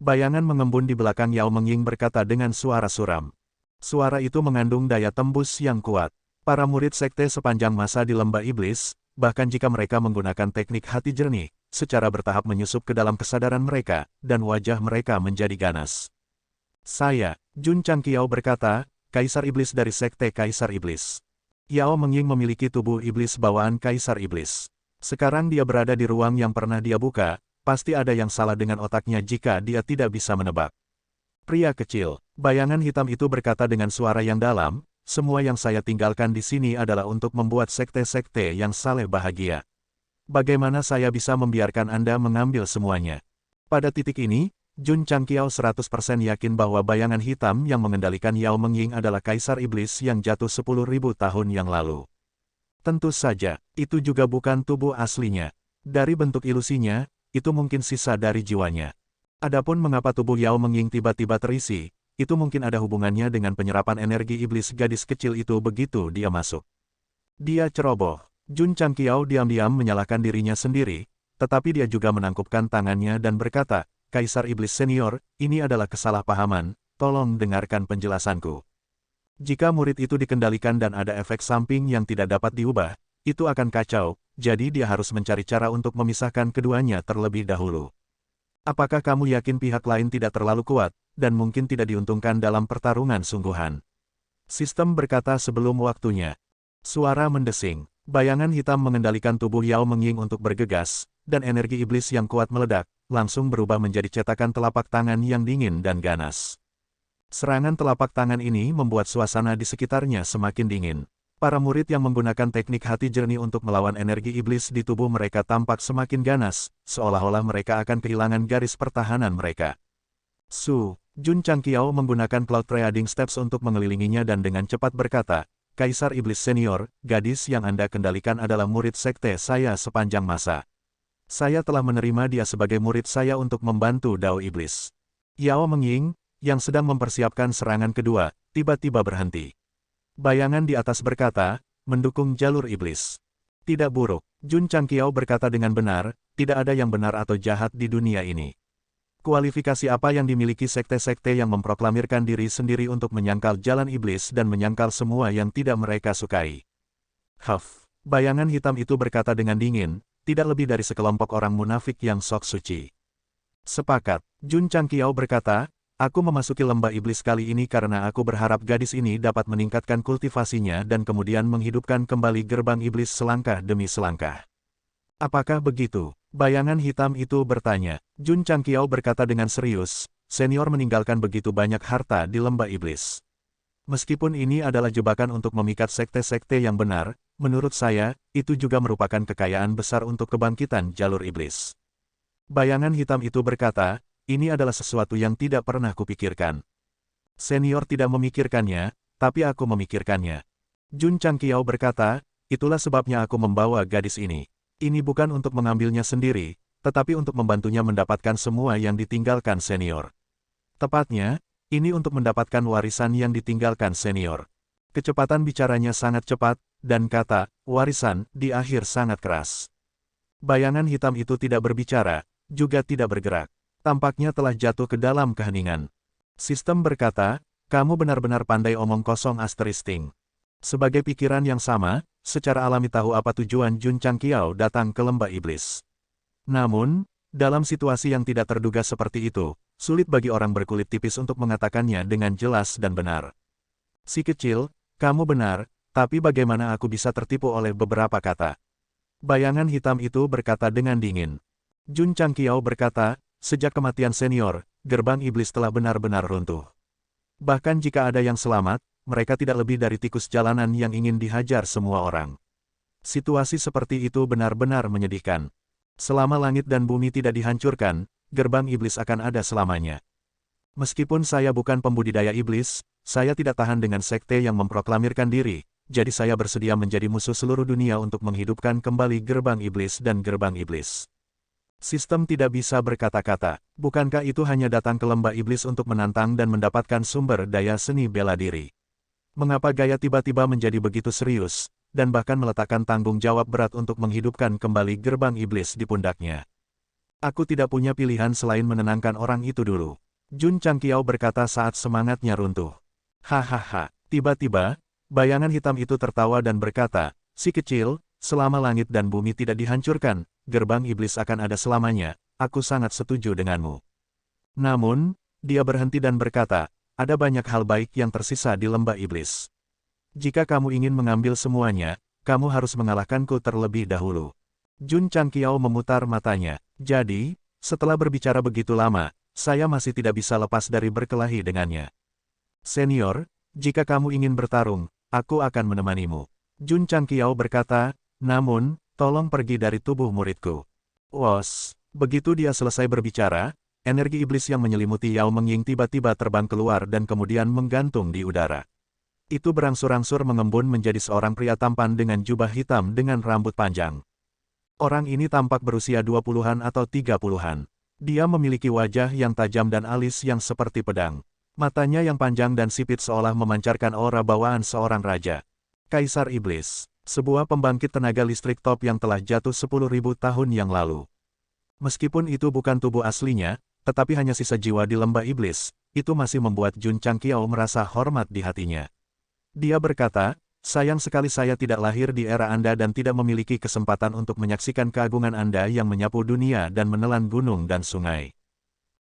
Bayangan mengembun di belakang Yao Mengying berkata dengan suara suram. Suara itu mengandung daya tembus yang kuat. Para murid sekte sepanjang masa di lembah iblis, bahkan jika mereka menggunakan teknik hati jernih, secara bertahap menyusup ke dalam kesadaran mereka, dan wajah mereka menjadi ganas. Saya, Jun Changqiao berkata, Kaisar Iblis dari Sekte Kaisar Iblis. Yao Mengying memiliki tubuh iblis bawaan Kaisar Iblis. Sekarang dia berada di ruang yang pernah dia buka, pasti ada yang salah dengan otaknya jika dia tidak bisa menebak. Pria kecil, bayangan hitam itu berkata dengan suara yang dalam, semua yang saya tinggalkan di sini adalah untuk membuat sekte-sekte yang saleh bahagia. Bagaimana saya bisa membiarkan Anda mengambil semuanya? Pada titik ini, Jun Changqiao 100% yakin bahwa bayangan hitam yang mengendalikan Yao Mengying adalah Kaisar Iblis yang jatuh 10.000 tahun yang lalu. Tentu saja, itu juga bukan tubuh aslinya. Dari bentuk ilusinya, itu mungkin sisa dari jiwanya. Adapun mengapa tubuh Yao Mengying tiba-tiba terisi, itu mungkin ada hubungannya dengan penyerapan energi iblis gadis kecil itu begitu dia masuk. Dia ceroboh. Jun Changqiao diam-diam menyalahkan dirinya sendiri, tetapi dia juga menangkupkan tangannya dan berkata, Kaisar Iblis Senior, ini adalah kesalahpahaman, tolong dengarkan penjelasanku. Jika murid itu dikendalikan dan ada efek samping yang tidak dapat diubah, itu akan kacau, jadi dia harus mencari cara untuk memisahkan keduanya terlebih dahulu. Apakah kamu yakin pihak lain tidak terlalu kuat, dan mungkin tidak diuntungkan dalam pertarungan sungguhan? Sistem berkata sebelum waktunya. Suara mendesing. Bayangan hitam mengendalikan tubuh Yao Mengying untuk bergegas, dan energi iblis yang kuat meledak, langsung berubah menjadi cetakan telapak tangan yang dingin dan ganas. Serangan telapak tangan ini membuat suasana di sekitarnya semakin dingin. Para murid yang menggunakan teknik hati jernih untuk melawan energi iblis di tubuh mereka tampak semakin ganas, seolah-olah mereka akan kehilangan garis pertahanan mereka. Jun Changqiao menggunakan Cloud Trading Steps untuk mengelilinginya dan dengan cepat berkata, Kaisar Iblis Senior, gadis yang Anda kendalikan adalah murid sekte saya sepanjang masa. Saya telah menerima dia sebagai murid saya untuk membantu Dao Iblis. Yao Mengying, yang sedang mempersiapkan serangan kedua, tiba-tiba berhenti. Bayangan di atas berkata, mendukung jalur iblis. Tidak buruk. Jun Changqiao berkata dengan benar, tidak ada yang benar atau jahat di dunia ini. Kualifikasi apa yang dimiliki sekte-sekte yang memproklamirkan diri sendiri untuk menyangkal jalan iblis dan menyangkal semua yang tidak mereka sukai? Bayangan hitam itu berkata dengan dingin, tidak lebih dari sekelompok orang munafik yang sok suci. Sepakat, Jun Changqiao berkata, aku memasuki lembah iblis kali ini karena aku berharap gadis ini dapat meningkatkan kultivasinya dan kemudian menghidupkan kembali gerbang iblis selangkah demi selangkah. Apakah begitu? Bayangan hitam itu bertanya. Jun Changqiao berkata dengan serius, senior meninggalkan begitu banyak harta di lembah iblis. Meskipun ini adalah jebakan untuk memikat sekte-sekte yang benar, menurut saya, itu juga merupakan kekayaan besar untuk kebangkitan jalur iblis. Bayangan hitam itu berkata, ini adalah sesuatu yang tidak pernah kupikirkan. Senior tidak memikirkannya, tapi aku memikirkannya. Jun Changqiao berkata, itulah sebabnya aku membawa gadis ini. Ini bukan untuk mengambilnya sendiri, tetapi untuk membantunya mendapatkan semua yang ditinggalkan senior. Tepatnya, ini untuk mendapatkan warisan yang ditinggalkan senior. Kecepatan bicaranya sangat cepat, dan kata, warisan, di akhir sangat keras. Bayangan hitam itu tidak berbicara, juga tidak bergerak. Tampaknya telah jatuh ke dalam keheningan. Sistem berkata, kamu benar-benar pandai omong kosong asteristing. Sebagai pikiran yang sama, secara alami tahu apa tujuan Jun Changqiao datang ke lembah iblis. Namun, dalam situasi yang tidak terduga seperti itu, sulit bagi orang berkulit tipis untuk mengatakannya dengan jelas dan benar. Si kecil, kamu benar, tapi bagaimana aku bisa tertipu oleh beberapa kata? Bayangan hitam itu berkata dengan dingin. Jun Changqiao berkata, sejak kematian senior, gerbang iblis telah benar-benar runtuh. Bahkan jika ada yang selamat, mereka tidak lebih dari tikus jalanan yang ingin dihajar semua orang. Situasi seperti itu benar-benar menyedihkan. Selama langit dan bumi tidak dihancurkan, gerbang iblis akan ada selamanya. Meskipun saya bukan pembudidaya iblis, saya tidak tahan dengan sekte yang memproklamirkan diri, jadi saya bersedia menjadi musuh seluruh dunia untuk menghidupkan kembali gerbang iblis dan gerbang iblis. Sistem tidak bisa berkata-kata. Bukankah itu hanya datang ke lembah iblis untuk menantang dan mendapatkan sumber daya seni bela diri? Mengapa Gaia tiba-tiba menjadi begitu serius, dan bahkan meletakkan tanggung jawab berat untuk menghidupkan kembali gerbang iblis di pundaknya? Aku tidak punya pilihan selain menenangkan orang itu dulu. Jun Changqiao berkata saat semangatnya runtuh. Hahaha, tiba-tiba, bayangan hitam itu tertawa dan berkata, si kecil, selama langit dan bumi tidak dihancurkan, gerbang iblis akan ada selamanya, aku sangat setuju denganmu. Namun, dia berhenti dan berkata, ada banyak hal baik yang tersisa di lembah iblis. Jika kamu ingin mengambil semuanya, kamu harus mengalahkanku terlebih dahulu. Jun Changqiao memutar matanya. Jadi, setelah berbicara begitu lama, saya masih tidak bisa lepas dari berkelahi dengannya. Senior, jika kamu ingin bertarung, aku akan menemanimu. Jun Changqiao berkata, namun, tolong pergi dari tubuh muridku. Wos, begitu dia selesai berbicara, energi iblis yang menyelimuti Yao Mengying tiba-tiba terbang keluar dan kemudian menggantung di udara. Itu berangsur-angsur mengembun menjadi seorang pria tampan dengan jubah hitam dengan rambut panjang. Orang ini tampak berusia 20-an atau 30-an. Dia memiliki wajah yang tajam dan alis yang seperti pedang. Matanya yang panjang dan sipit seolah memancarkan aura bawaan seorang raja. Kaisar Iblis, sebuah pembangkit tenaga listrik top yang telah jatuh 10.000 tahun yang lalu. Meskipun itu bukan tubuh aslinya, tetapi hanya sisa jiwa di lembah iblis, itu masih membuat Jun Changqiao merasa hormat di hatinya. Dia berkata, sayang sekali saya tidak lahir di era Anda dan tidak memiliki kesempatan untuk menyaksikan keagungan Anda yang menyapu dunia dan menelan gunung dan sungai.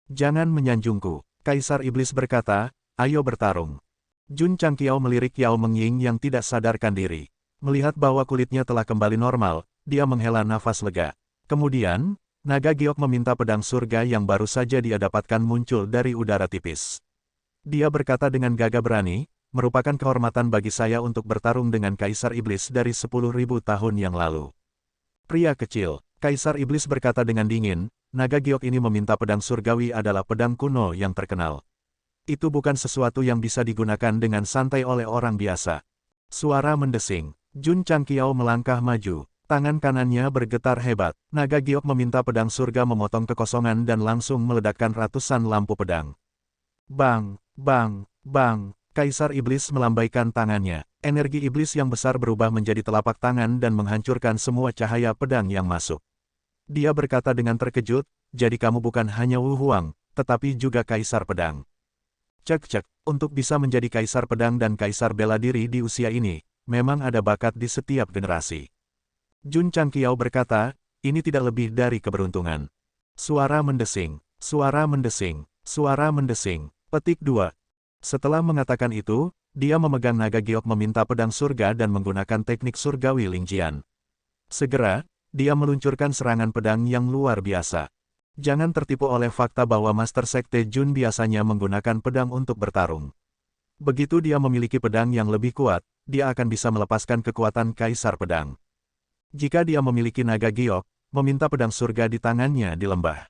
Jangan menyanjungku, Kaisar Iblis berkata, ayo bertarung. Jun Changqiao melirik Yao Mengying yang tidak sadarkan diri. Melihat bahwa kulitnya telah kembali normal, dia menghela nafas lega. Kemudian, naga giok meminta pedang surga yang baru saja dia dapatkan muncul dari udara tipis. Dia berkata dengan gagah berani, merupakan kehormatan bagi saya untuk bertarung dengan Kaisar Iblis dari 10.000 tahun yang lalu. Pria kecil, Kaisar Iblis berkata dengan dingin, naga giok ini meminta pedang surgawi adalah pedang kuno yang terkenal. Itu bukan sesuatu yang bisa digunakan dengan santai oleh orang biasa. Suara mendesing. Jun Changqiao melangkah maju. Tangan kanannya bergetar hebat. Naga giok meminta pedang surga memotong kekosongan dan langsung meledakkan ratusan lampu pedang. Bang, bang, bang. Kaisar Iblis melambaikan tangannya. Energi iblis yang besar berubah menjadi telapak tangan dan menghancurkan semua cahaya pedang yang masuk. Dia berkata dengan terkejut, jadi kamu bukan hanya Wu Huang, tetapi juga Kaisar Pedang. Cek-cek, untuk bisa menjadi Kaisar Pedang dan Kaisar Bela Diri di usia ini, memang ada bakat di setiap generasi. Jun Changqiao berkata, ini tidak lebih dari keberuntungan. Suara mendesing, suara mendesing, suara mendesing. Petik 2. Setelah mengatakan itu, dia memegang naga giok meminta pedang surga dan menggunakan teknik surgawi Lingjian. Segera, dia meluncurkan serangan pedang yang luar biasa. Jangan tertipu oleh fakta bahwa Master Sekte Jun biasanya menggunakan pedang untuk bertarung. Begitu dia memiliki pedang yang lebih kuat, dia akan bisa melepaskan kekuatan Kaisar Pedang. Jika dia memiliki naga giok, meminta pedang surga di tangannya di lembah.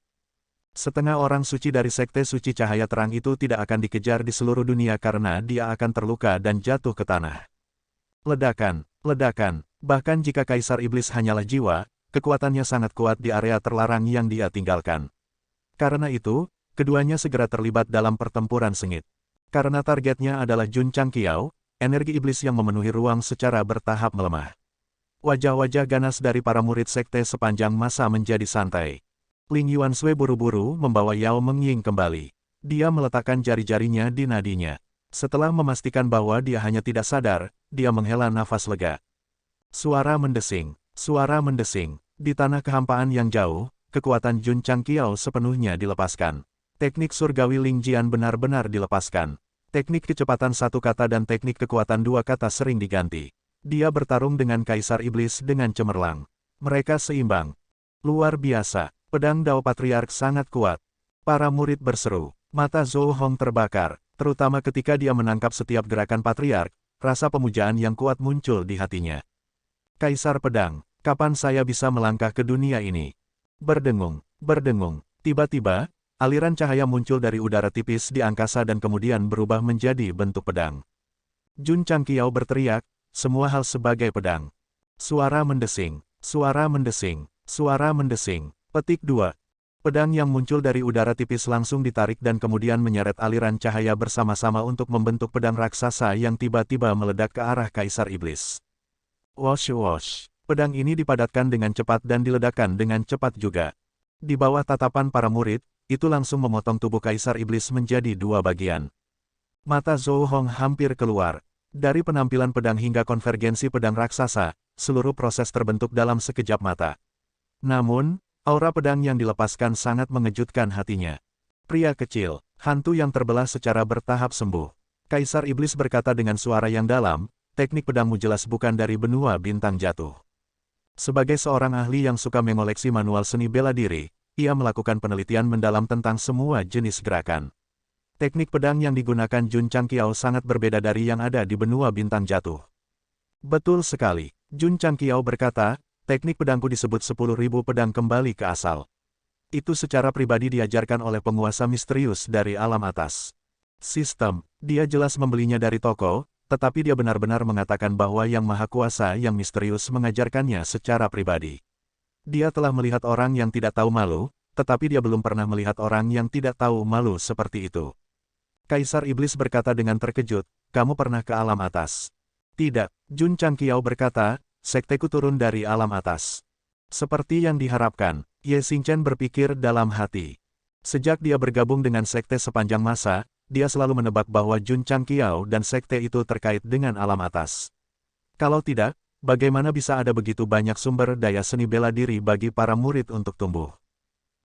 Setengah orang suci dari Sekte Suci Cahaya Terang itu tidak akan dikejar di seluruh dunia karena dia akan terluka dan jatuh ke tanah. Ledakan, ledakan, bahkan jika Kaisar Iblis hanyalah jiwa, kekuatannya sangat kuat di area terlarang yang dia tinggalkan. Karena itu, keduanya segera terlibat dalam pertempuran sengit. Karena targetnya adalah Jun Changqiao, energi iblis yang memenuhi ruang secara bertahap melemah. Wajah-wajah ganas dari para murid sekte sepanjang masa menjadi santai. Ling Yuanshui buru-buru membawa Yao Mengying kembali. Dia meletakkan jari-jarinya di nadinya. Setelah memastikan bahwa dia hanya tidak sadar, dia menghela nafas lega. Suara mendesing. Suara mendesing. Di tanah kehampaan yang jauh, kekuatan Jun Changqiao sepenuhnya dilepaskan. Teknik surgawi Lingjian benar-benar dilepaskan. Teknik kecepatan satu kata dan teknik kekuatan dua kata sering diganti. Dia bertarung dengan Kaisar Iblis dengan cemerlang. Mereka seimbang. Luar biasa. Pedang Dao Patriark sangat kuat. Para murid berseru. Mata Zhou Hong terbakar, terutama ketika dia menangkap setiap gerakan Patriark. Rasa pemujaan yang kuat muncul di hatinya. Kaisar Pedang. Kapan saya bisa melangkah ke dunia ini? Berdengung, berdengung. Tiba-tiba, aliran cahaya muncul dari udara tipis di angkasa dan kemudian berubah menjadi bentuk pedang. Jun Changqiao berteriak, semua hal sebagai pedang. Suara mendesing, suara mendesing, suara mendesing. Petik 2. Pedang yang muncul dari udara tipis langsung ditarik dan kemudian menyeret aliran cahaya bersama-sama untuk membentuk pedang raksasa yang tiba-tiba meledak ke arah Kaisar Iblis. Wosh wosh. Pedang ini dipadatkan dengan cepat dan diledakkan dengan cepat juga. Di bawah tatapan para murid, itu langsung memotong tubuh Kaisar Iblis menjadi dua bagian. Mata Zhou Hong hampir keluar. Dari penampilan pedang hingga konvergensi pedang raksasa, seluruh proses terbentuk dalam sekejap mata. Namun, aura pedang yang dilepaskan sangat mengejutkan hatinya. Pria kecil, hantu yang terbelah secara bertahap sembuh. Kaisar Iblis berkata dengan suara yang dalam, teknik pedangmu jelas bukan dari benua bintang jatuh. Sebagai seorang ahli yang suka mengoleksi manual seni bela diri, ia melakukan penelitian mendalam tentang semua jenis gerakan. Teknik pedang yang digunakan Jun Changqiao sangat berbeda dari yang ada di benua bintang jatuh. Betul sekali, Jun Changqiao berkata, teknik pedangku disebut 10.000 pedang kembali ke asal. Itu secara pribadi diajarkan oleh penguasa misterius dari alam atas. Sistem, dia jelas membelinya dari toko, tetapi dia benar-benar mengatakan bahwa Yang Maha Kuasa yang misterius mengajarkannya secara pribadi. Dia telah melihat orang yang tidak tahu malu, tetapi dia belum pernah melihat orang yang tidak tahu malu seperti itu. Kaisar Iblis berkata dengan terkejut, kamu pernah ke alam atas? Tidak, Jun Changqiao berkata, sekteku turun dari alam atas. Seperti yang diharapkan, Ye Xingchen berpikir dalam hati. Sejak dia bergabung dengan sekte sepanjang masa, dia selalu menebak bahwa Jun Changqiao dan sekte itu terkait dengan alam atas. Kalau tidak, bagaimana bisa ada begitu banyak sumber daya seni bela diri bagi para murid untuk tumbuh?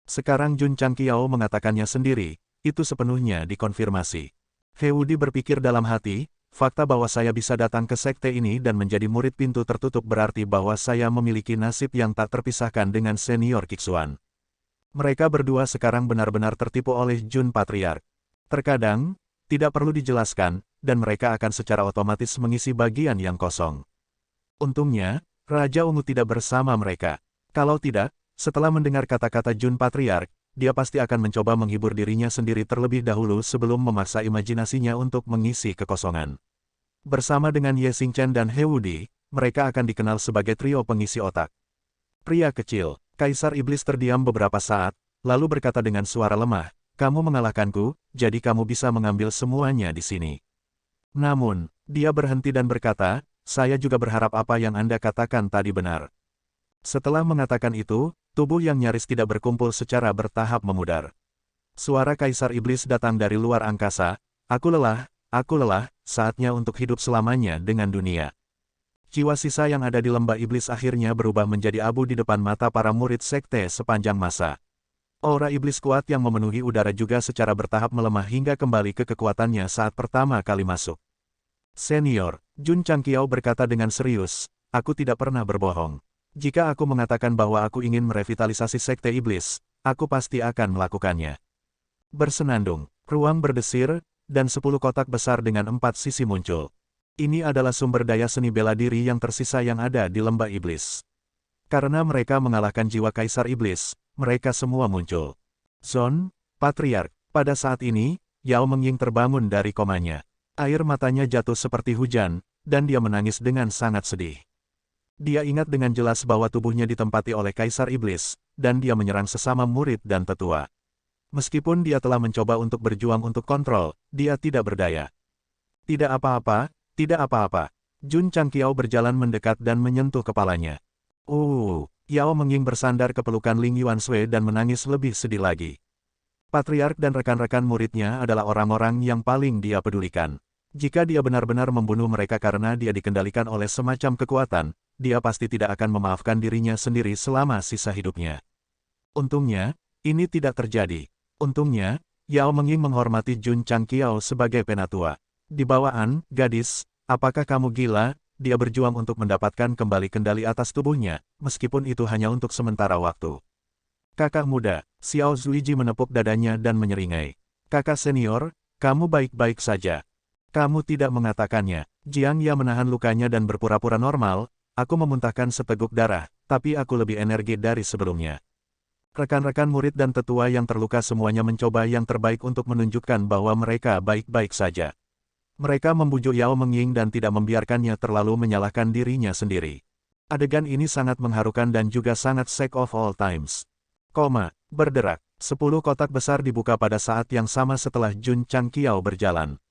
Sekarang Jun Changqiao mengatakannya sendiri, itu sepenuhnya dikonfirmasi. Heudi berpikir dalam hati, fakta bahwa saya bisa datang ke sekte ini dan menjadi murid pintu tertutup berarti bahwa saya memiliki nasib yang tak terpisahkan dengan senior Kixuan. Mereka berdua sekarang benar-benar tertipu oleh Jun Patriark. Terkadang, tidak perlu dijelaskan, dan mereka akan secara otomatis mengisi bagian yang kosong. Untungnya, Raja Ungu tidak bersama mereka. Kalau tidak, setelah mendengar kata-kata Jun Patriark, dia pasti akan mencoba menghibur dirinya sendiri terlebih dahulu sebelum memaksa imajinasinya untuk mengisi kekosongan. Bersama dengan Ye Xingchen dan Heudi, mereka akan dikenal sebagai trio pengisi otak. Pria kecil, Kaisar Iblis terdiam beberapa saat, lalu berkata dengan suara lemah, kamu mengalahkanku, jadi kamu bisa mengambil semuanya di sini. Namun, dia berhenti dan berkata, saya juga berharap apa yang Anda katakan tadi benar. Setelah mengatakan itu, tubuh yang nyaris tidak berkumpul secara bertahap memudar. Suara Kaisar Iblis datang dari luar angkasa, aku lelah, saatnya untuk hidup selamanya dengan dunia. Jiwa sisa yang ada di lembah iblis akhirnya berubah menjadi abu di depan mata para murid sekte sepanjang masa. Aura iblis kuat yang memenuhi udara juga secara bertahap melemah hingga kembali ke kekuatannya saat pertama kali masuk. Senior, Jun Changqiao berkata dengan serius, aku tidak pernah berbohong. Jika aku mengatakan bahwa aku ingin merevitalisasi sekte iblis, aku pasti akan melakukannya. Bersenandung, ruang berdesir, dan 10 kotak besar dengan 4 sisi muncul. Ini adalah sumber daya seni bela diri yang tersisa yang ada di lembah iblis. Karena mereka mengalahkan jiwa Kaisar Iblis, mereka semua muncul. Zon, Patriark, pada saat ini, Yao Mengying terbangun dari komanya. Air matanya jatuh seperti hujan, dan dia menangis dengan sangat sedih. Dia ingat dengan jelas bahwa tubuhnya ditempati oleh Kaisar Iblis, dan dia menyerang sesama murid dan tetua. Meskipun dia telah mencoba untuk berjuang untuk kontrol, dia tidak berdaya. Tidak apa-apa, tidak apa-apa. Jun Changqiao berjalan mendekat dan menyentuh kepalanya. Yao Mengying bersandar ke pelukan Ling Yuanshui dan menangis lebih sedih lagi. Patriark dan rekan-rekan muridnya adalah orang-orang yang paling dia pedulikan. Jika dia benar-benar membunuh mereka karena dia dikendalikan oleh semacam kekuatan, dia pasti tidak akan memaafkan dirinya sendiri selama sisa hidupnya. Untungnya, ini tidak terjadi. Untungnya, Yao Mengying menghormati Jun Changqiao sebagai penatua. Di bawaan, gadis, apakah kamu gila? Dia berjuang untuk mendapatkan kembali kendali atas tubuhnya, meskipun itu hanya untuk sementara waktu. Kakak muda, Xiao Zuiji menepuk dadanya dan menyeringai. Kakak senior, kamu baik-baik saja. Kamu tidak mengatakannya. Jiang Ya menahan lukanya dan berpura-pura normal, aku memuntahkan seteguk darah, tapi aku lebih energi dari sebelumnya. Rekan-rekan murid dan tetua yang terluka semuanya mencoba yang terbaik untuk menunjukkan bahwa mereka baik-baik saja. Mereka membujuk Yao Mengying dan tidak membiarkannya terlalu menyalahkan dirinya sendiri. Adegan ini sangat mengharukan dan juga sangat shake of all times. Berderak, 10 kotak besar dibuka pada saat yang sama setelah Jun Changqiao berjalan.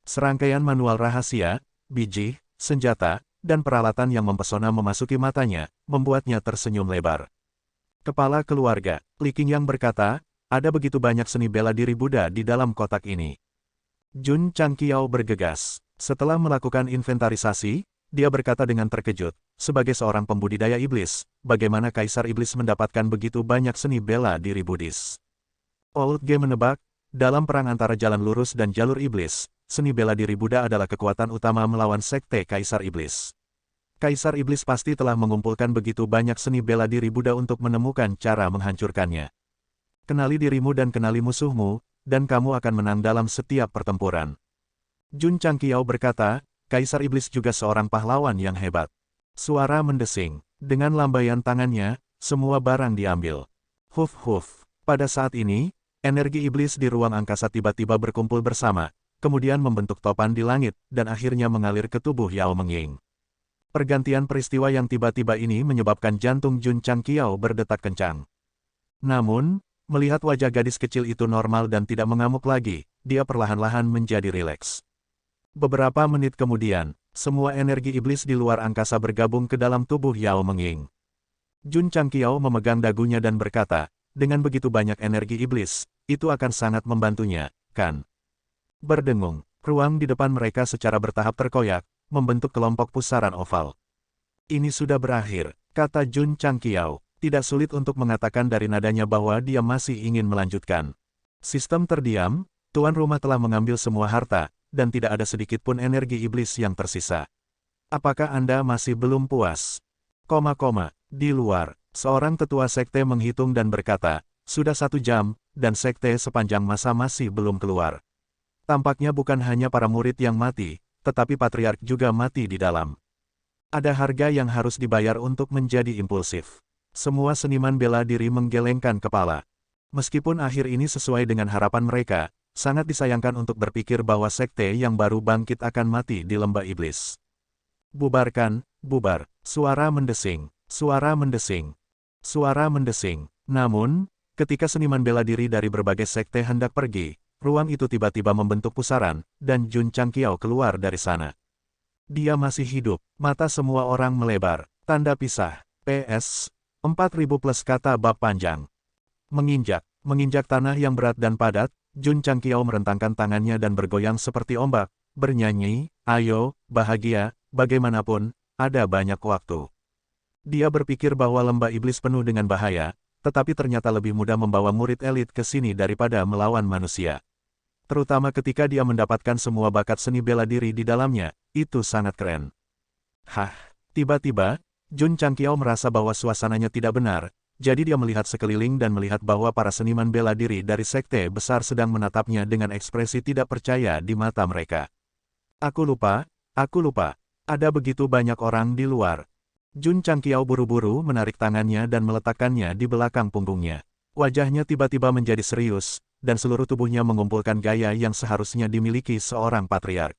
Serangkaian manual rahasia, biji, senjata, dan peralatan yang mempesona memasuki matanya, membuatnya tersenyum lebar. Kepala keluarga, Li Qingyang berkata, ada begitu banyak seni bela diri Buddha di dalam kotak ini. Jun Changqiao bergegas. Setelah melakukan inventarisasi, dia berkata dengan terkejut, sebagai seorang pembudidaya iblis, bagaimana Kaisar Iblis mendapatkan begitu banyak seni bela diri Buddhis? Old G menebak, dalam perang antara jalan lurus dan jalur iblis, seni bela diri Buddha adalah kekuatan utama melawan sekte Kaisar Iblis. Kaisar Iblis pasti telah mengumpulkan begitu banyak seni bela diri Buddha untuk menemukan cara menghancurkannya. Kenali dirimu dan kenali musuhmu, dan kamu akan menang dalam setiap pertempuran. Jun Changqiao berkata, Kaisar Iblis juga seorang pahlawan yang hebat. Suara mendesing. Dengan lambaian tangannya, semua barang diambil. Huf huf. Pada saat ini, energi iblis di ruang angkasa tiba-tiba berkumpul bersama, kemudian membentuk topan di langit, dan akhirnya mengalir ke tubuh Yao Mengying. Pergantian peristiwa yang tiba-tiba ini menyebabkan jantung Jun Changqiao berdetak kencang. Namun, melihat wajah gadis kecil itu normal dan tidak mengamuk lagi, dia perlahan-lahan menjadi rileks. Beberapa menit kemudian, semua energi iblis di luar angkasa bergabung ke dalam tubuh Yao Mengying. Jun Changqiao memegang dagunya dan berkata, dengan begitu banyak energi iblis, itu akan sangat membantunya, kan? Berdengung, ruang di depan mereka secara bertahap terkoyak, membentuk kelompok pusaran oval. Ini sudah berakhir, kata Jun Changqiao. Tidak sulit untuk mengatakan dari nadanya bahwa dia masih ingin melanjutkan. Sistem terdiam, tuan rumah telah mengambil semua harta, dan tidak ada sedikit pun energi iblis yang tersisa. Apakah Anda masih belum puas? Di luar, seorang tetua sekte menghitung dan berkata, sudah 1 jam, dan sekte sepanjang masa masih belum keluar. Tampaknya bukan hanya para murid yang mati, tetapi patriark juga mati di dalam. Ada harga yang harus dibayar untuk menjadi impulsif. Semua seniman bela diri menggelengkan kepala. Meskipun akhir ini sesuai dengan harapan mereka, sangat disayangkan untuk berpikir bahwa sekte yang baru bangkit akan mati di lembah iblis. Bubarkan, bubar, suara mendesing, suara mendesing, suara mendesing. Namun, ketika seniman bela diri dari berbagai sekte hendak pergi, ruang itu tiba-tiba membentuk pusaran, dan Jun Changqiao keluar dari sana. Dia masih hidup, mata semua orang melebar, tanda pisah, PS, 4000 plus kata bab panjang. Menginjak tanah yang berat dan padat, Jun Changqiao merentangkan tangannya dan bergoyang seperti ombak, bernyanyi, ayo, bahagia, bagaimanapun, ada banyak waktu. Dia berpikir bahwa lembah iblis penuh dengan bahaya, tetapi ternyata lebih mudah membawa murid elit ke sini daripada melawan manusia. Terutama ketika dia mendapatkan semua bakat seni bela diri di dalamnya, itu sangat keren. Tiba-tiba, Jun Changqiao merasa bahwa suasananya tidak benar, jadi dia melihat sekeliling dan melihat bahwa para seniman bela diri dari sekte besar sedang menatapnya dengan ekspresi tidak percaya di mata mereka. Aku lupa, ada begitu banyak orang di luar. Jun Changqiao buru-buru menarik tangannya dan meletakkannya di belakang punggungnya. Wajahnya tiba-tiba menjadi serius, dan seluruh tubuhnya mengumpulkan gaya yang seharusnya dimiliki seorang patriark.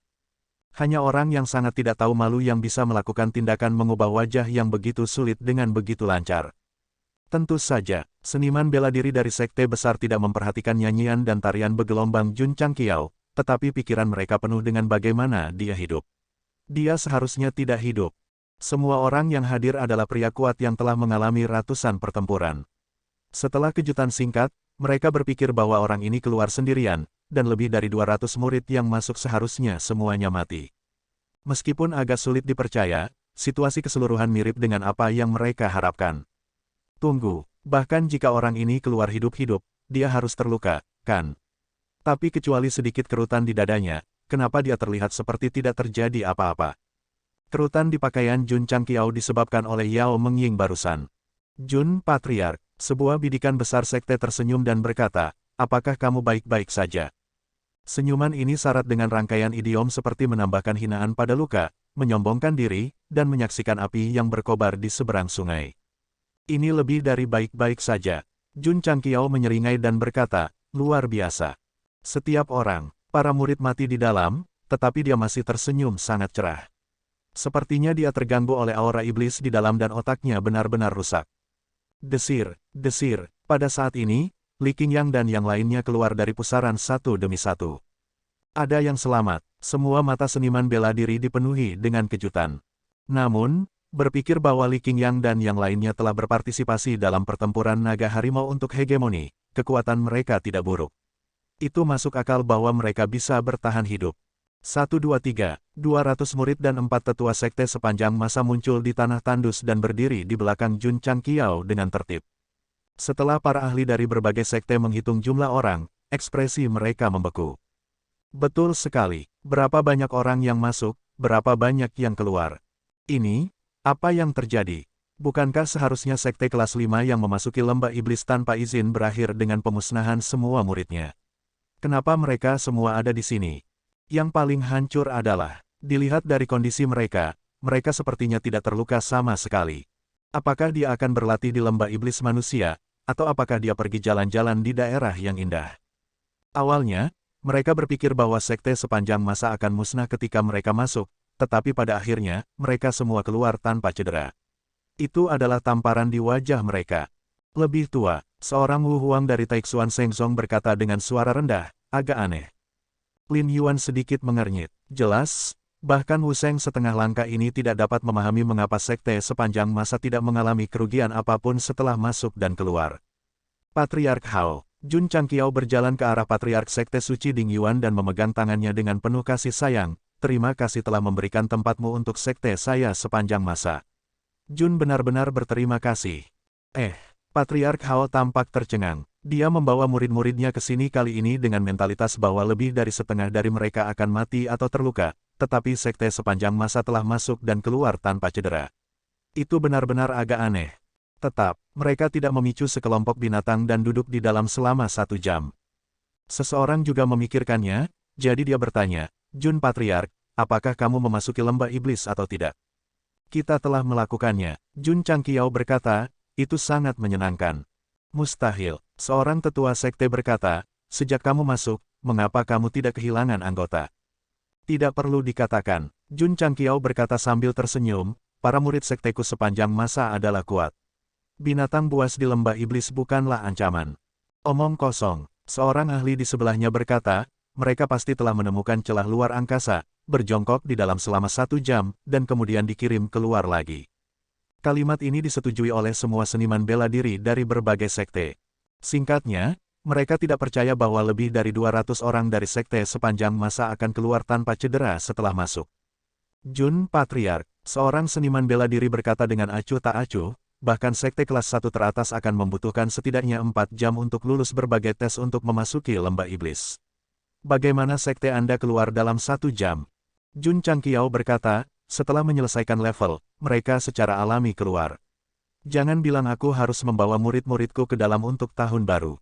Hanya orang yang sangat tidak tahu malu yang bisa melakukan tindakan mengubah wajah yang begitu sulit dengan begitu lancar. Tentu saja, seniman bela diri dari sekte besar tidak memperhatikan nyanyian dan tarian bergelombang Jun Changqiao, tetapi pikiran mereka penuh dengan bagaimana dia hidup. Dia seharusnya tidak hidup. Semua orang yang hadir adalah pria kuat yang telah mengalami ratusan pertempuran. Setelah kejutan singkat, mereka berpikir bahwa orang ini keluar sendirian, dan lebih dari 200 murid yang masuk seharusnya semuanya mati. Meskipun agak sulit dipercaya, situasi keseluruhan mirip dengan apa yang mereka harapkan. Tunggu, bahkan jika orang ini keluar hidup-hidup, dia harus terluka, kan? Tapi kecuali sedikit kerutan di dadanya, kenapa dia terlihat seperti tidak terjadi apa-apa? Kerutan di pakaian Jun Changqiao disebabkan oleh Yao Mengying barusan. Jun Patriark, sebuah bidikan besar sekte tersenyum dan berkata, apakah kamu baik-baik saja? Senyuman ini syarat dengan rangkaian idiom seperti menambahkan hinaan pada luka, menyombongkan diri, dan menyaksikan api yang berkobar di seberang sungai. Ini lebih dari baik-baik saja. Jun Changqiao menyeringai dan berkata, luar biasa. Setiap orang, para murid mati di dalam, tetapi dia masih tersenyum sangat cerah. Sepertinya dia terganggu oleh aura iblis di dalam dan otaknya benar-benar rusak. Desir, Pada saat ini, Li Qingyang dan yang lainnya keluar dari pusaran satu demi satu. Ada yang selamat, semua mata seniman bela diri dipenuhi dengan kejutan. Namun, berpikir bahwa Li Qingyang dan yang lainnya telah berpartisipasi dalam pertempuran naga harimau untuk hegemoni, kekuatan mereka tidak buruk. Itu masuk akal bahwa mereka bisa bertahan hidup. 1, 2, 3, 200 murid dan 4 tetua sekte sepanjang masa muncul di tanah tandus dan berdiri di belakang Jun Changqiao dengan tertib. Setelah para ahli dari berbagai sekte menghitung jumlah orang, ekspresi mereka membeku. Betul sekali, berapa banyak orang yang masuk, berapa banyak yang keluar. Ini, apa yang terjadi? Bukankah seharusnya sekte kelas 5 yang memasuki lembah iblis tanpa izin berakhir dengan pemusnahan semua muridnya? Kenapa mereka semua ada di sini? Yang paling hancur adalah, dilihat dari kondisi mereka, mereka sepertinya tidak terluka sama sekali. Apakah dia akan berlatih di lembah iblis manusia, atau apakah dia pergi jalan-jalan di daerah yang indah? Awalnya, mereka berpikir bahwa sekte sepanjang masa akan musnah ketika mereka masuk, tetapi pada akhirnya, mereka semua keluar tanpa cedera. Itu adalah tamparan di wajah mereka. Lebih tua, seorang Wu Huang dari Taixuan Shengzong berkata dengan suara rendah, agak aneh. Lin Yuan sedikit mengernyit. Jelas, bahkan Wu Sheng setengah langkah ini tidak dapat memahami mengapa sekte sepanjang masa tidak mengalami kerugian apapun setelah masuk dan keluar. Patriark Hao, Jun Changqiao berjalan ke arah Patriark Sekte Suci Ding Yuan dan memegang tangannya dengan penuh kasih sayang. Terima kasih telah memberikan tempatmu untuk sekte saya sepanjang masa. Jun benar-benar berterima kasih. Patriark Hao tampak tercengang. Dia membawa murid-muridnya ke sini kali ini dengan mentalitas bahwa lebih dari setengah dari mereka akan mati atau terluka, tetapi sekte sepanjang masa telah masuk dan keluar tanpa cedera. Itu benar-benar agak aneh. Tetap, mereka tidak memicu sekelompok binatang dan duduk di dalam selama 1 jam. Seseorang juga memikirkannya, jadi dia bertanya, Jun Patriark, apakah kamu memasuki lembah iblis atau tidak? Kita telah melakukannya, Jun Changqiao berkata, itu sangat menyenangkan. Mustahil, seorang tetua sekte berkata, sejak kamu masuk, mengapa kamu tidak kehilangan anggota? Tidak perlu dikatakan, Jun Changqiao berkata sambil tersenyum, para murid sekteku sepanjang masa adalah kuat. Binatang buas di lembah iblis bukanlah ancaman. Omong kosong, seorang ahli di sebelahnya berkata, mereka pasti telah menemukan celah luar angkasa, berjongkok di dalam selama 1 jam, dan kemudian dikirim keluar lagi. Kalimat ini disetujui oleh semua seniman bela diri dari berbagai sekte. Singkatnya, mereka tidak percaya bahwa lebih dari 200 orang dari sekte sepanjang masa akan keluar tanpa cedera setelah masuk. Jun Patriark, seorang seniman bela diri berkata dengan acuh tak acuh, bahkan sekte kelas 1 teratas akan membutuhkan setidaknya 4 jam untuk lulus berbagai tes untuk memasuki lembah iblis. Bagaimana sekte Anda keluar dalam 1 jam? Jun Changqiao berkata, setelah menyelesaikan level, mereka secara alami keluar. Jangan bilang aku harus membawa murid-muridku ke dalam untuk tahun baru.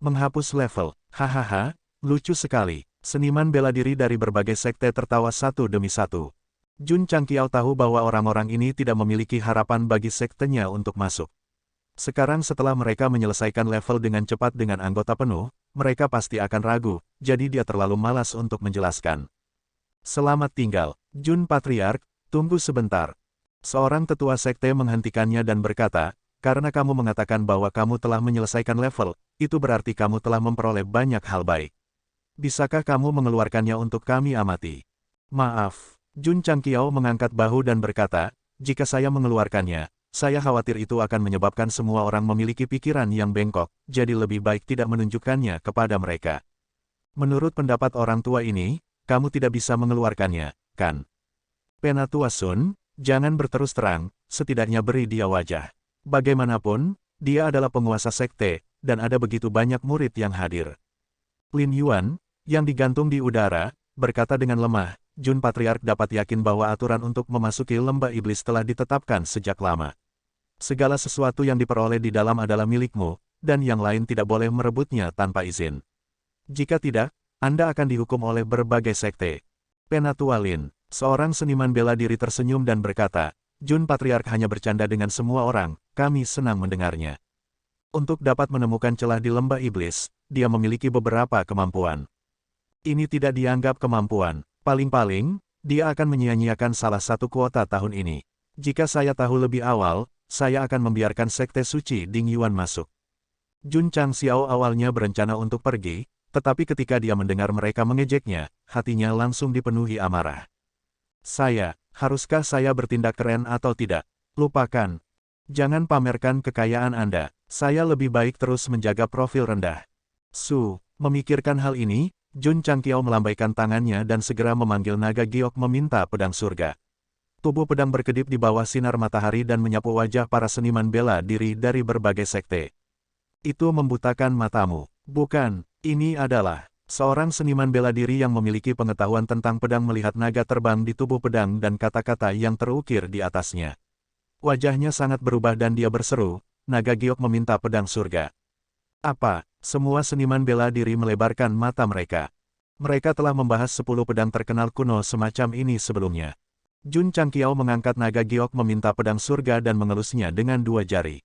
Menghapus level, hahaha, lucu sekali. Seniman bela diri dari berbagai sekte tertawa satu demi satu. Jun Changqiao tahu bahwa orang-orang ini tidak memiliki harapan bagi sektenya untuk masuk. Sekarang setelah mereka menyelesaikan level dengan cepat dengan anggota penuh, mereka pasti akan ragu, jadi dia terlalu malas untuk menjelaskan. Selamat tinggal, Jun Patriark, tunggu sebentar. Seorang tetua sekte menghentikannya dan berkata, karena kamu mengatakan bahwa kamu telah menyelesaikan level, itu berarti kamu telah memperoleh banyak hal baik. Bisakah kamu mengeluarkannya untuk kami amati? Maaf. Jun Changqiao mengangkat bahu dan berkata, jika saya mengeluarkannya, saya khawatir itu akan menyebabkan semua orang memiliki pikiran yang bengkok, jadi lebih baik tidak menunjukkannya kepada mereka. Menurut pendapat orang tua ini, kamu tidak bisa mengeluarkannya, kan? Penatua Sun, jangan berterus terang, setidaknya beri dia wajah. Bagaimanapun, dia adalah penguasa sekte, dan ada begitu banyak murid yang hadir. Lin Yuan, yang digantung di udara, berkata dengan lemah, Jun Patriark dapat yakin bahwa aturan untuk memasuki lembah iblis telah ditetapkan sejak lama. Segala sesuatu yang diperoleh di dalam adalah milikmu, dan yang lain tidak boleh merebutnya tanpa izin. Jika tidak, Anda akan dihukum oleh berbagai sekte. Penatua Lin, seorang seniman bela diri tersenyum dan berkata, Jun Patriark hanya bercanda dengan semua orang, kami senang mendengarnya. Untuk dapat menemukan celah di lembah iblis, dia memiliki beberapa kemampuan. Ini tidak dianggap kemampuan. Paling-paling, dia akan menyia-nyiakan salah satu kuota tahun ini. Jika saya tahu lebih awal, saya akan membiarkan Sekte Suci Ding Yuan masuk. Jun Changxiao awalnya berencana untuk pergi, tetapi ketika dia mendengar mereka mengejeknya, hatinya langsung dipenuhi amarah. Haruskah saya bertindak keren atau tidak? Lupakan. Jangan pamerkan kekayaan Anda. Saya lebih baik terus menjaga profil rendah. Memikirkan hal ini, Jun Changqiao melambaikan tangannya dan segera memanggil naga giok meminta pedang surga. Tubuh pedang berkedip di bawah sinar matahari dan menyapu wajah para seniman bela diri dari berbagai sekte. Itu membutakan matamu. Bukan, ini adalah seorang seniman bela diri yang memiliki pengetahuan tentang pedang melihat naga terbang di tubuh pedang dan kata-kata yang terukir di atasnya. Wajahnya sangat berubah dan dia berseru, naga giok meminta pedang surga. Apa? Semua seniman bela diri melebarkan mata mereka. Mereka telah membahas 10 pedang terkenal kuno semacam ini sebelumnya. Jun Changqiao mengangkat naga giok meminta pedang surga dan mengelusnya dengan 2 jari.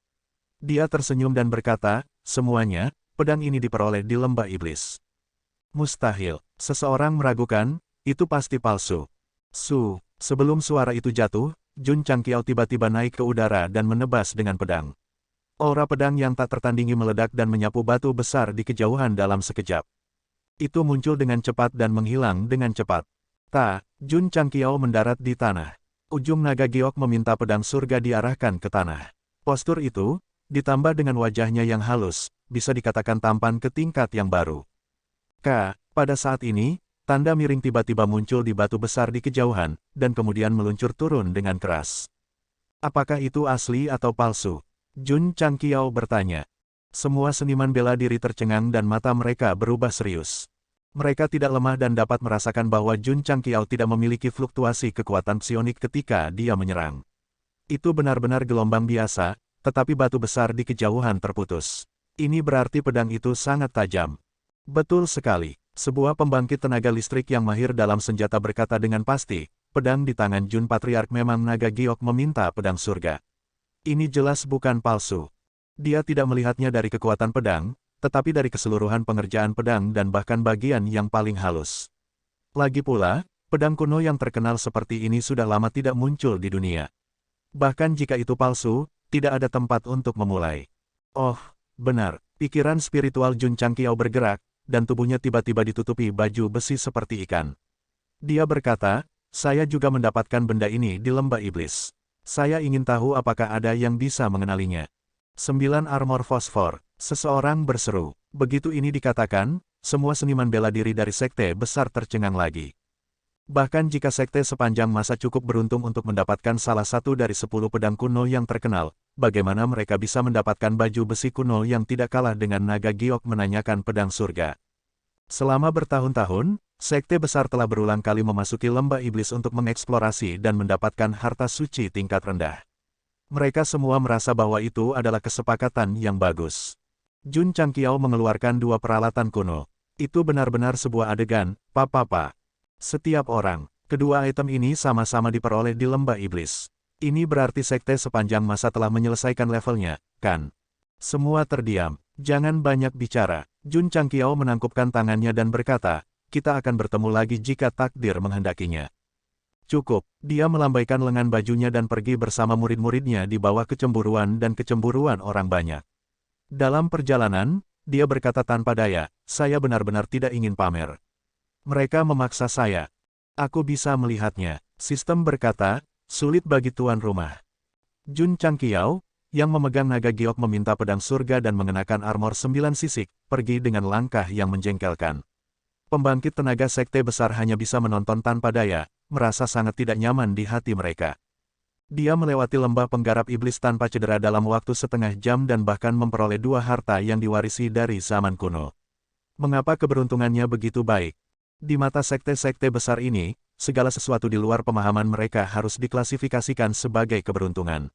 Dia tersenyum dan berkata, semuanya, pedang ini diperoleh di lembah iblis. Mustahil. Seseorang meragukan, itu pasti palsu. Sebelum suara itu jatuh, Jun Changqiao tiba-tiba naik ke udara dan menebas dengan pedang. Aura pedang yang tak tertandingi meledak dan menyapu batu besar di kejauhan dalam sekejap. Itu muncul dengan cepat dan menghilang dengan cepat. Jun Changqiao mendarat di tanah. Ujung naga giok meminta pedang surga diarahkan ke tanah. Postur itu, ditambah dengan wajahnya yang halus, bisa dikatakan tampan ke tingkat yang baru. Pada saat ini, tanda miring tiba-tiba muncul di batu besar di kejauhan, dan kemudian meluncur turun dengan keras. Apakah itu asli atau palsu? Jun Changqiao bertanya. Semua seniman bela diri tercengang dan mata mereka berubah serius. Mereka tidak lemah dan dapat merasakan bahwa Jun Changqiao tidak memiliki fluktuasi kekuatan psionik ketika dia menyerang. Itu benar-benar gelombang biasa, tetapi batu besar di kejauhan terputus. Ini berarti pedang itu sangat tajam. Betul sekali. Sebuah pembangkit tenaga listrik yang mahir dalam senjata berkata dengan pasti, pedang di tangan Jun Patriark memang naga giok meminta pedang surga. Ini jelas bukan palsu. Dia tidak melihatnya dari kekuatan pedang, tetapi dari keseluruhan pengerjaan pedang dan bahkan bagian yang paling halus. Lagi pula, pedang kuno yang terkenal seperti ini sudah lama tidak muncul di dunia. Bahkan jika itu palsu, tidak ada tempat untuk memulai. Oh, benar, pikiran spiritual Jun Changqiao bergerak, dan tubuhnya tiba-tiba ditutupi baju besi seperti ikan. Dia berkata, saya juga mendapatkan benda ini di lembah iblis. Saya ingin tahu apakah ada yang bisa mengenalinya. 9 armor fosfor, seseorang berseru. Begitu ini dikatakan, semua seniman bela diri dari sekte besar tercengang lagi. Bahkan jika sekte sepanjang masa cukup beruntung untuk mendapatkan salah satu dari 10 pedang kuno yang terkenal, bagaimana mereka bisa mendapatkan baju besi kuno yang tidak kalah dengan naga giok menanyakan pedang surga. Selama bertahun-tahun, sekte besar telah berulang kali memasuki lembah iblis untuk mengeksplorasi dan mendapatkan harta suci tingkat rendah. Mereka semua merasa bahwa itu adalah kesepakatan yang bagus. Jun Changqiao mengeluarkan 2 peralatan kuno. Itu benar-benar sebuah adegan, Papa. Setiap orang, kedua item ini sama-sama diperoleh di lembah iblis. Ini berarti sekte sepanjang masa telah menyelesaikan levelnya, kan? Semua terdiam, jangan banyak bicara. Jun Changqiao menangkupkan tangannya dan berkata, kita akan bertemu lagi jika takdir menghendakinya. Cukup, dia melambaikan lengan bajunya dan pergi bersama murid-muridnya di bawah kecemburuan dan kecemburuan orang banyak. Dalam perjalanan, dia berkata tanpa daya, saya benar-benar tidak ingin pamer. Mereka memaksa saya. Aku bisa melihatnya. Sistem berkata, sulit bagi tuan rumah. Jun Changqiao, yang memegang naga giok meminta pedang surga dan mengenakan armor 9 sisik, pergi dengan langkah yang menjengkelkan. Pembangkit tenaga sekte besar hanya bisa menonton tanpa daya, merasa sangat tidak nyaman di hati mereka. Dia melewati lembah penggarap iblis tanpa cedera dalam waktu setengah jam dan bahkan memperoleh 2 harta yang diwarisi dari zaman kuno. Mengapa keberuntungannya begitu baik? Di mata sekte-sekte besar ini, segala sesuatu di luar pemahaman mereka harus diklasifikasikan sebagai keberuntungan.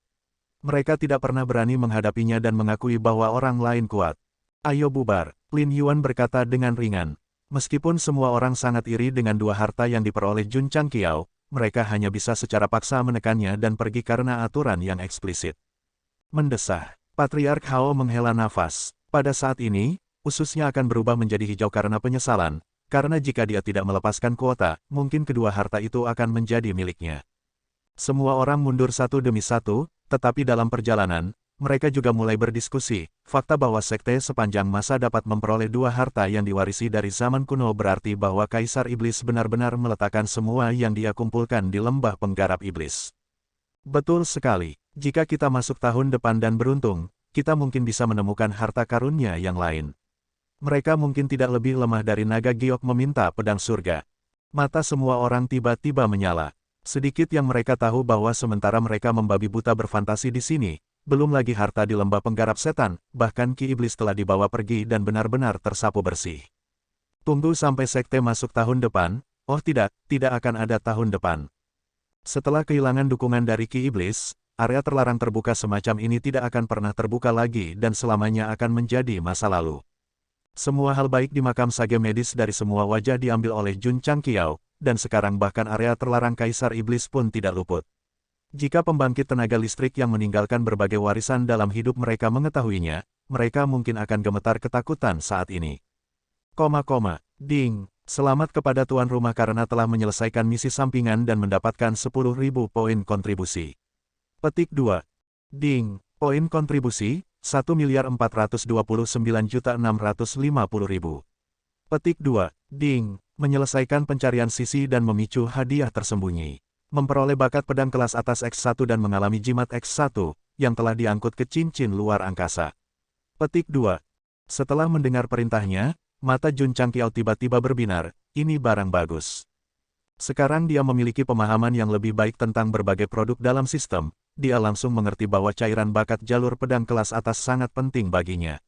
Mereka tidak pernah berani menghadapinya dan mengakui bahwa orang lain kuat. Ayo bubar, Lin Yuan berkata dengan ringan. Meskipun semua orang sangat iri dengan 2 harta yang diperoleh Jun Changqiao, mereka hanya bisa secara paksa menekannya dan pergi karena aturan yang eksplisit. Mendesah, Patriark Hao menghela nafas. Pada saat ini, ususnya akan berubah menjadi hijau karena penyesalan. Karena jika dia tidak melepaskan kuota, mungkin kedua harta itu akan menjadi miliknya. Semua orang mundur satu demi satu, tetapi dalam perjalanan, mereka juga mulai berdiskusi. Fakta bahwa sekte sepanjang masa dapat memperoleh dua harta yang diwarisi dari zaman kuno berarti bahwa Kaisar Iblis benar-benar meletakkan semua yang dia kumpulkan di lembah penggarap iblis. Betul sekali, jika kita masuk tahun depan dan beruntung, kita mungkin bisa menemukan harta karunnya yang lain. Mereka mungkin tidak lebih lemah dari naga giok meminta pedang surga. Mata semua orang tiba-tiba menyala. Sedikit yang mereka tahu bahwa sementara mereka membabi buta berfantasi di sini, belum lagi harta di lembah penggarap setan, bahkan Ki Iblis telah dibawa pergi dan benar-benar tersapu bersih. Tunggu sampai sekte masuk tahun depan, oh tidak akan ada tahun depan. Setelah kehilangan dukungan dari Ki Iblis, area terlarang terbuka semacam ini tidak akan pernah terbuka lagi dan selamanya akan menjadi masa lalu. Semua hal baik di makam sage medis dari semua wajah diambil oleh Jun Changqiao, dan sekarang bahkan area terlarang Kaisar Iblis pun tidak luput. Jika pembangkit tenaga listrik yang meninggalkan berbagai warisan dalam hidup mereka mengetahuinya, mereka mungkin akan gemetar ketakutan saat ini. Ding, selamat kepada tuan rumah karena telah menyelesaikan misi sampingan dan mendapatkan 10.000 poin kontribusi. Petik 2. Ding, poin kontribusi, 1.429.650.000. Petik 2. Ding, menyelesaikan pencarian sisi dan memicu hadiah tersembunyi. Memperoleh bakat pedang kelas atas X1 dan mengalami jimat X1, yang telah diangkut ke cincin luar angkasa. Petik 2. Setelah mendengar perintahnya, mata Jun Changqiao tiba-tiba berbinar, ini barang bagus. Sekarang dia memiliki pemahaman yang lebih baik tentang berbagai produk dalam sistem, dia langsung mengerti bahwa cairan bakat jalur pedang kelas atas sangat penting baginya.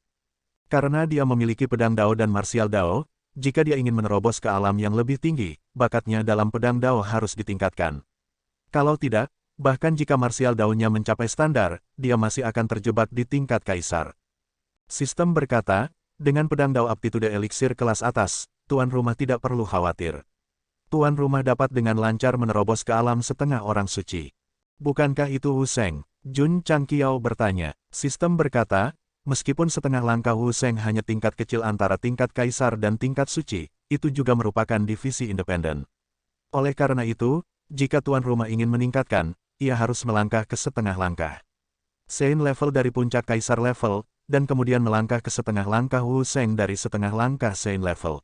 Karena dia memiliki pedang Dao dan martial Dao, jika dia ingin menerobos ke alam yang lebih tinggi, bakatnya dalam pedang Dao harus ditingkatkan. Kalau tidak, bahkan jika martial Dao-nya mencapai standar, dia masih akan terjebak di tingkat kaisar. Sistem berkata, dengan pedang Dao aptitude eliksir kelas atas, tuan rumah tidak perlu khawatir. Tuan rumah dapat dengan lancar menerobos ke alam setengah orang suci. Bukankah itu Wu Sheng? Jun Changqiao bertanya. Sistem berkata, meskipun setengah langkah Wu Sheng hanya tingkat kecil antara tingkat kaisar dan tingkat suci, itu juga merupakan divisi independen. Oleh karena itu, jika tuan rumah ingin meningkatkan, ia harus melangkah ke setengah langkah. Sein level dari puncak kaisar level, dan kemudian melangkah ke setengah langkah Wu Sheng dari setengah langkah Sein level.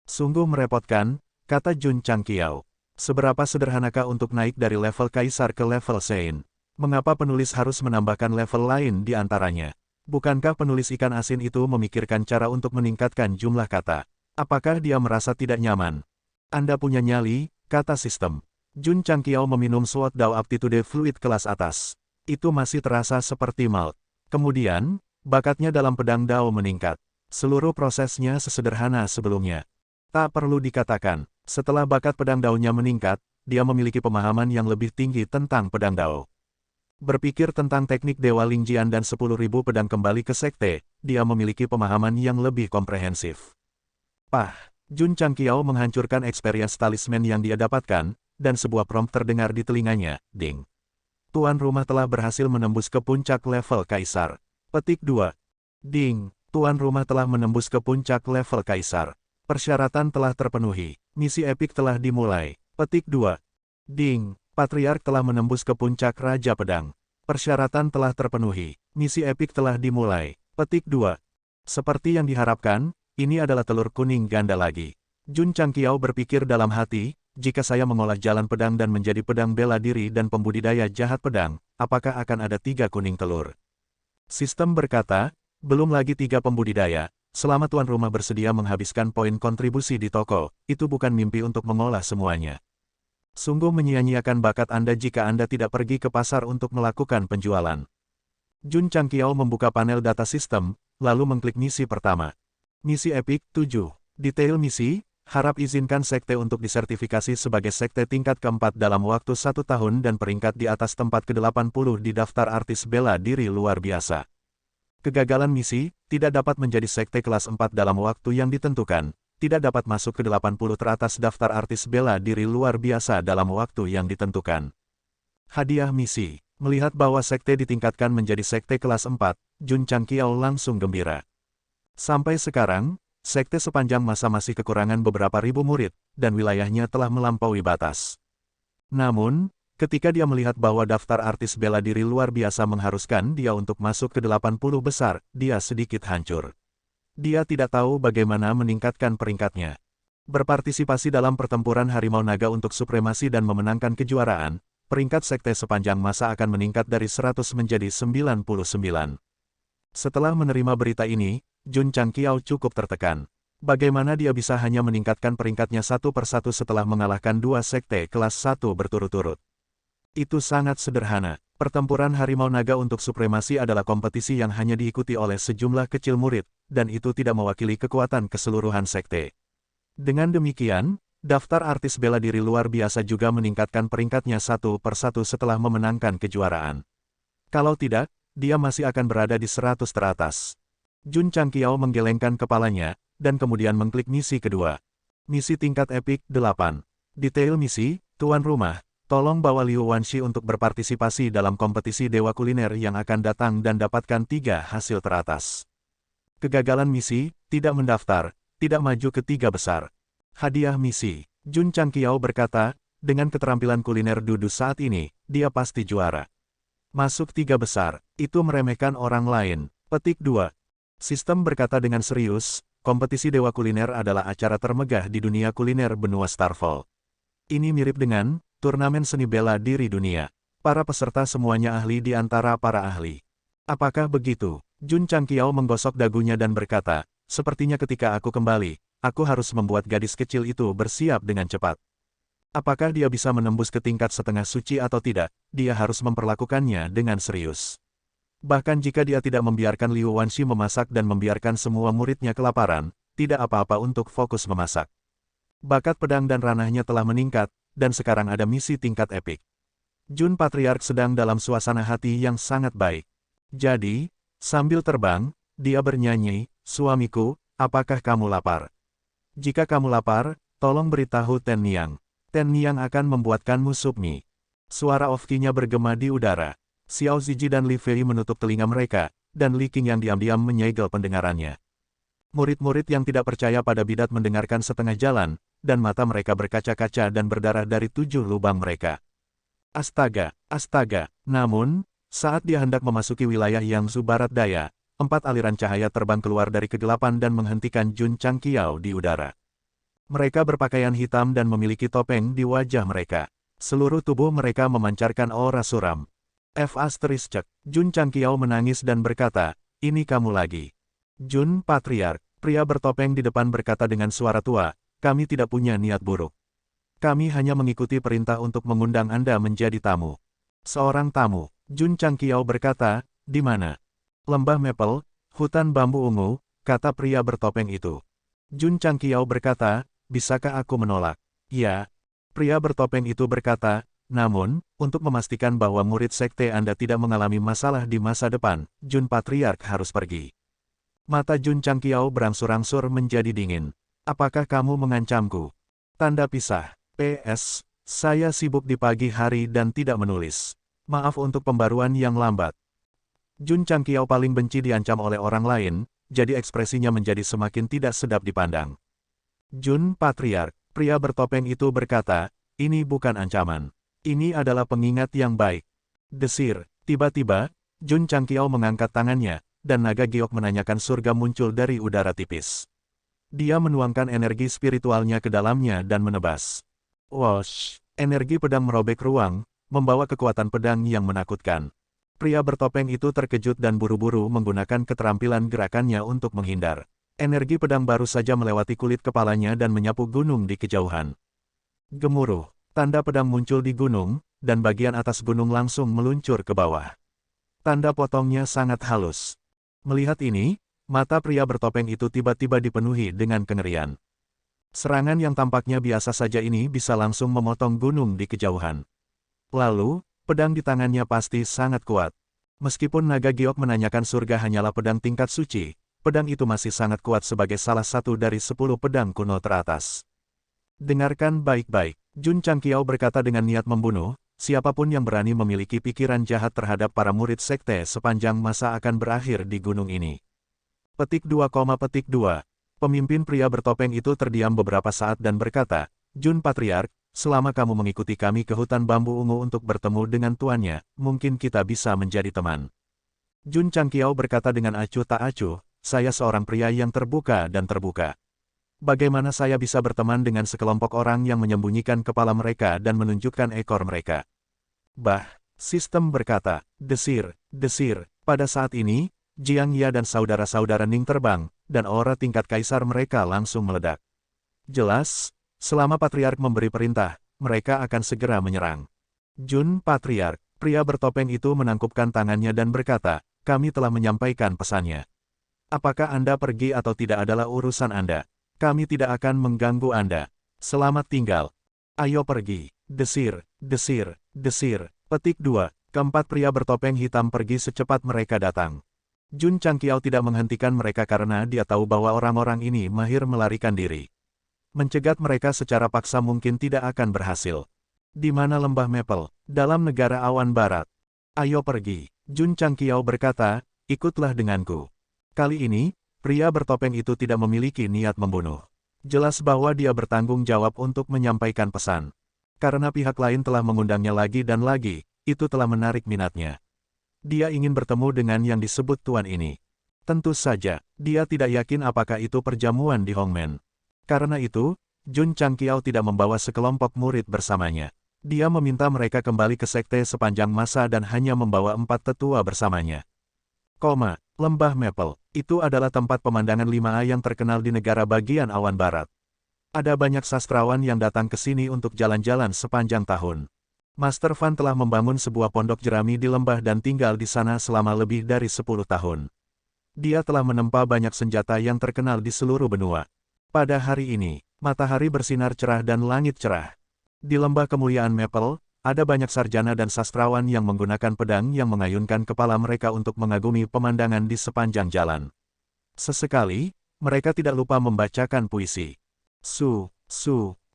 Sungguh merepotkan, kata Jun Changqiao. Seberapa sederhanakah untuk naik dari level kaisar ke level Sein? Mengapa penulis harus menambahkan level lain di antaranya? Bukankah penulis ikan asin itu memikirkan cara untuk meningkatkan jumlah kata? Apakah dia merasa tidak nyaman? Anda punya nyali, kata sistem. Jun Changqiao meminum Sword Dao Aptitude Fluid kelas atas. Itu masih terasa seperti malt. Kemudian, bakatnya dalam pedang Dao meningkat. Seluruh prosesnya sesederhana sebelumnya. Tak perlu dikatakan, setelah bakat pedang Dao-nya meningkat, dia memiliki pemahaman yang lebih tinggi tentang pedang Dao. Berpikir tentang teknik Dewa Lingjian dan 10.000 pedang kembali ke sekte, dia memiliki pemahaman yang lebih komprehensif. Jun Changqiao menghancurkan experience talisman yang dia dapatkan, dan sebuah prompt terdengar di telinganya, ding. Tuan rumah telah berhasil menembus ke puncak level kaisar. Petik 2. Ding, tuan rumah telah menembus ke puncak level kaisar. Persyaratan telah terpenuhi, misi epik telah dimulai. Petik 2. Ding, patriark telah menembus ke puncak Raja Pedang. Persyaratan telah terpenuhi, misi epik telah dimulai. Petik 2. Seperti yang diharapkan, ini adalah telur kuning ganda lagi. Jun Changqiao berpikir dalam hati, jika saya mengolah jalan pedang dan menjadi pedang bela diri dan pembudidaya jahat pedang, apakah akan ada 3 kuning telur? Sistem berkata, belum lagi 3 pembudidaya, selama tuan rumah bersedia menghabiskan poin kontribusi di toko, itu bukan mimpi untuk mengolah semuanya. Sungguh menyia-nyiakan bakat Anda jika Anda tidak pergi ke pasar untuk melakukan penjualan. Jun Changqiao membuka panel data sistem, lalu mengklik misi pertama. Misi epik 7. Detail misi, harap izinkan sekte untuk disertifikasi sebagai sekte tingkat keempat dalam waktu 1 tahun dan peringkat di atas tempat ke-80 di daftar artis bela diri luar biasa. Kegagalan misi, tidak dapat menjadi sekte kelas 4 dalam waktu yang ditentukan, tidak dapat masuk ke 80 teratas daftar artis bela diri luar biasa dalam waktu yang ditentukan. Hadiah misi, melihat bahwa sekte ditingkatkan menjadi sekte kelas 4, Jun Changqiao langsung gembira. Sampai sekarang, sekte sepanjang masa masih kekurangan beberapa ribu murid, dan wilayahnya telah melampaui batas. Namun, Ketika dia melihat bahwa daftar artis bela diri luar biasa mengharuskan dia untuk masuk ke 80 besar, dia sedikit hancur. Dia tidak tahu bagaimana meningkatkan peringkatnya. Berpartisipasi dalam pertempuran Harimau Naga untuk supremasi dan memenangkan kejuaraan, peringkat sekte sepanjang masa akan meningkat dari 100 menjadi 99. Setelah menerima berita ini, Jun Changqiao cukup tertekan. Bagaimana dia bisa hanya meningkatkan peringkatnya satu persatu setelah mengalahkan dua sekte kelas 1 berturut-turut? Itu sangat sederhana. Pertempuran Harimau Naga untuk supremasi adalah kompetisi yang hanya diikuti oleh sejumlah kecil murid, dan itu tidak mewakili kekuatan keseluruhan sekte. Dengan demikian, daftar artis bela diri luar biasa juga meningkatkan peringkatnya satu persatu setelah memenangkan kejuaraan. Kalau tidak, dia masih akan berada di 100 teratas. Jun Changqiao menggelengkan kepalanya, dan kemudian mengklik misi kedua. Misi tingkat epik 8. Detail misi, tuan rumah. Tolong bawa Liu Wanxi untuk berpartisipasi dalam kompetisi dewa kuliner yang akan datang dan dapatkan 3 hasil teratas. Kegagalan misi, tidak mendaftar, tidak maju ke 3 besar. Hadiah misi, Jun Changqiao berkata, dengan keterampilan kuliner Dudu saat ini, dia pasti juara. Masuk 3 besar, itu meremehkan orang lain. Petik 2. Sistem berkata dengan serius, kompetisi dewa kuliner adalah acara termegah di dunia kuliner benua Starfall. Ini mirip dengan turnamen seni bela diri dunia. Para peserta semuanya ahli di antara para ahli. Apakah begitu? Jun Changqiao menggosok dagunya dan berkata, sepertinya ketika aku kembali, aku harus membuat gadis kecil itu bersiap dengan cepat. Apakah dia bisa menembus ke tingkat setengah suci atau tidak, dia harus memperlakukannya dengan serius. Bahkan jika dia tidak membiarkan Liu Wanxi memasak dan membiarkan semua muridnya kelaparan, tidak apa-apa untuk fokus memasak. Bakat pedang dan ranahnya telah meningkat, dan sekarang ada misi tingkat epik. Jun Patriark sedang dalam suasana hati yang sangat baik. Jadi, sambil terbang, dia bernyanyi, suamiku, apakah kamu lapar? Jika kamu lapar, tolong beritahu Ten Niang. Ten Niang akan membuatkanmu sup mie. Suara Ofki-nya bergema di udara. Xiao Ziji dan Li Fei menutup telinga mereka, dan Li Qing yang diam-diam menyegel pendengarannya. Murid-murid yang tidak percaya pada bidat mendengarkan setengah jalan, dan mata mereka berkaca-kaca dan berdarah dari 7 lubang mereka. Astaga, astaga. Namun, saat dia hendak memasuki wilayah Yangzhou Barat Daya, 4 aliran cahaya terbang keluar dari kegelapan dan menghentikan Jun Changqiao di udara. Mereka berpakaian hitam dan memiliki topeng di wajah mereka. Seluruh tubuh mereka memancarkan aura suram. Jun Changqiao menangis dan berkata, ini kamu lagi. Jun Patriark, pria bertopeng di depan berkata dengan suara tua, kami tidak punya niat buruk. Kami hanya mengikuti perintah untuk mengundang Anda menjadi tamu. Seorang tamu, Jun Changqiao berkata, di mana? Lembah Maple, hutan bambu ungu, kata pria bertopeng itu. Jun Changqiao berkata, bisakah aku menolak? Ya. Pria bertopeng itu berkata, namun, untuk memastikan bahwa murid sekte Anda tidak mengalami masalah di masa depan, Jun Patriark harus pergi. Mata Jun Changqiao berangsur-angsur menjadi dingin. Apakah kamu mengancamku? Tanda pisah. PS, saya sibuk di pagi hari dan tidak menulis. Maaf untuk pembaruan yang lambat. Jun Changqiao paling benci diancam oleh orang lain, jadi ekspresinya menjadi semakin tidak sedap dipandang. Jun Patriark, pria bertopeng itu berkata, ini bukan ancaman. Ini adalah pengingat yang baik. Desir, tiba-tiba, Jun Changqiao mengangkat tangannya, dan naga giok menanyakan surga muncul dari udara tipis. Dia menuangkan energi spiritualnya ke dalamnya dan menebas. Wosh! Energi pedang merobek ruang, membawa kekuatan pedang yang menakutkan. Pria bertopeng itu terkejut dan buru-buru menggunakan keterampilan gerakannya untuk menghindar. Energi pedang baru saja melewati kulit kepalanya dan menyapu gunung di kejauhan. Gemuruh, tanda pedang muncul di gunung, dan bagian atas gunung langsung meluncur ke bawah. Tanda potongnya sangat halus. Melihat ini, mata pria bertopeng itu tiba-tiba dipenuhi dengan kengerian. Serangan yang tampaknya biasa saja ini bisa langsung memotong gunung di kejauhan. Lalu, pedang di tangannya pasti sangat kuat. Meskipun naga giok menanyakan surga hanyalah pedang tingkat suci, pedang itu masih sangat kuat sebagai salah satu dari 10 pedang kuno teratas. Dengarkan baik-baik, Jun Changqiao berkata dengan niat membunuh, siapapun yang berani memiliki pikiran jahat terhadap para murid sekte sepanjang masa akan berakhir di gunung ini. Petik 2, Pemimpin pria bertopeng itu terdiam beberapa saat dan berkata, Jun Patriark, Selama kamu mengikuti kami ke hutan bambu ungu untuk bertemu dengan tuannya, mungkin kita bisa menjadi teman. Jun Changqiao berkata dengan acuh tak acuh, saya seorang pria yang terbuka dan terbuka. Bagaimana saya bisa berteman dengan sekelompok orang yang menyembunyikan kepala mereka dan menunjukkan ekor mereka? Sistem berkata, desir, desir. Pada saat ini, Jiang Ya dan saudara-saudara Ning terbang, dan aura tingkat kaisar mereka langsung meledak. Jelas, selama Patriark memberi perintah, mereka akan segera menyerang. Jun Patriark, pria bertopeng itu menangkupkan tangannya dan berkata, kami telah menyampaikan pesannya. Apakah Anda pergi atau tidak adalah urusan Anda. Kami tidak akan mengganggu Anda. Selamat tinggal. Ayo pergi. Desir, desir, desir. Petik 2. Keempat pria bertopeng hitam pergi secepat mereka datang. Jun Changqiao tidak menghentikan mereka karena dia tahu bahwa orang-orang ini mahir melarikan diri. Mencegat mereka secara paksa mungkin tidak akan berhasil. Di mana lembah Maple? Dalam negara awan barat. Ayo pergi. Jun Changqiao berkata, ikutlah denganku. Kali ini, pria bertopeng itu tidak memiliki niat membunuh. Jelas bahwa dia bertanggung jawab untuk menyampaikan pesan. Karena pihak lain telah mengundangnya lagi dan lagi, itu telah menarik minatnya. Dia ingin bertemu dengan yang disebut tuan ini. Tentu saja, dia tidak yakin apakah itu perjamuan di Hongmen. Karena itu, Jun Changqiao tidak membawa sekelompok murid bersamanya. Dia meminta mereka kembali ke sekte sepanjang masa dan hanya membawa 4 tetua bersamanya. Lembah Maple, itu adalah tempat pemandangan 5A yang terkenal di negara bagian awan barat. Ada banyak sastrawan yang datang ke sini untuk jalan-jalan sepanjang tahun. Master Fan telah membangun sebuah pondok jerami di lembah dan tinggal di sana selama lebih dari 10 tahun. Dia telah menempa banyak senjata yang terkenal di seluruh benua. Pada hari ini, matahari bersinar cerah dan langit cerah. Di lembah kemuliaan Maple, ada banyak sarjana dan sastrawan yang menggunakan pedang yang mengayunkan kepala mereka untuk mengagumi pemandangan di sepanjang jalan. Sesekali, mereka tidak lupa membacakan puisi.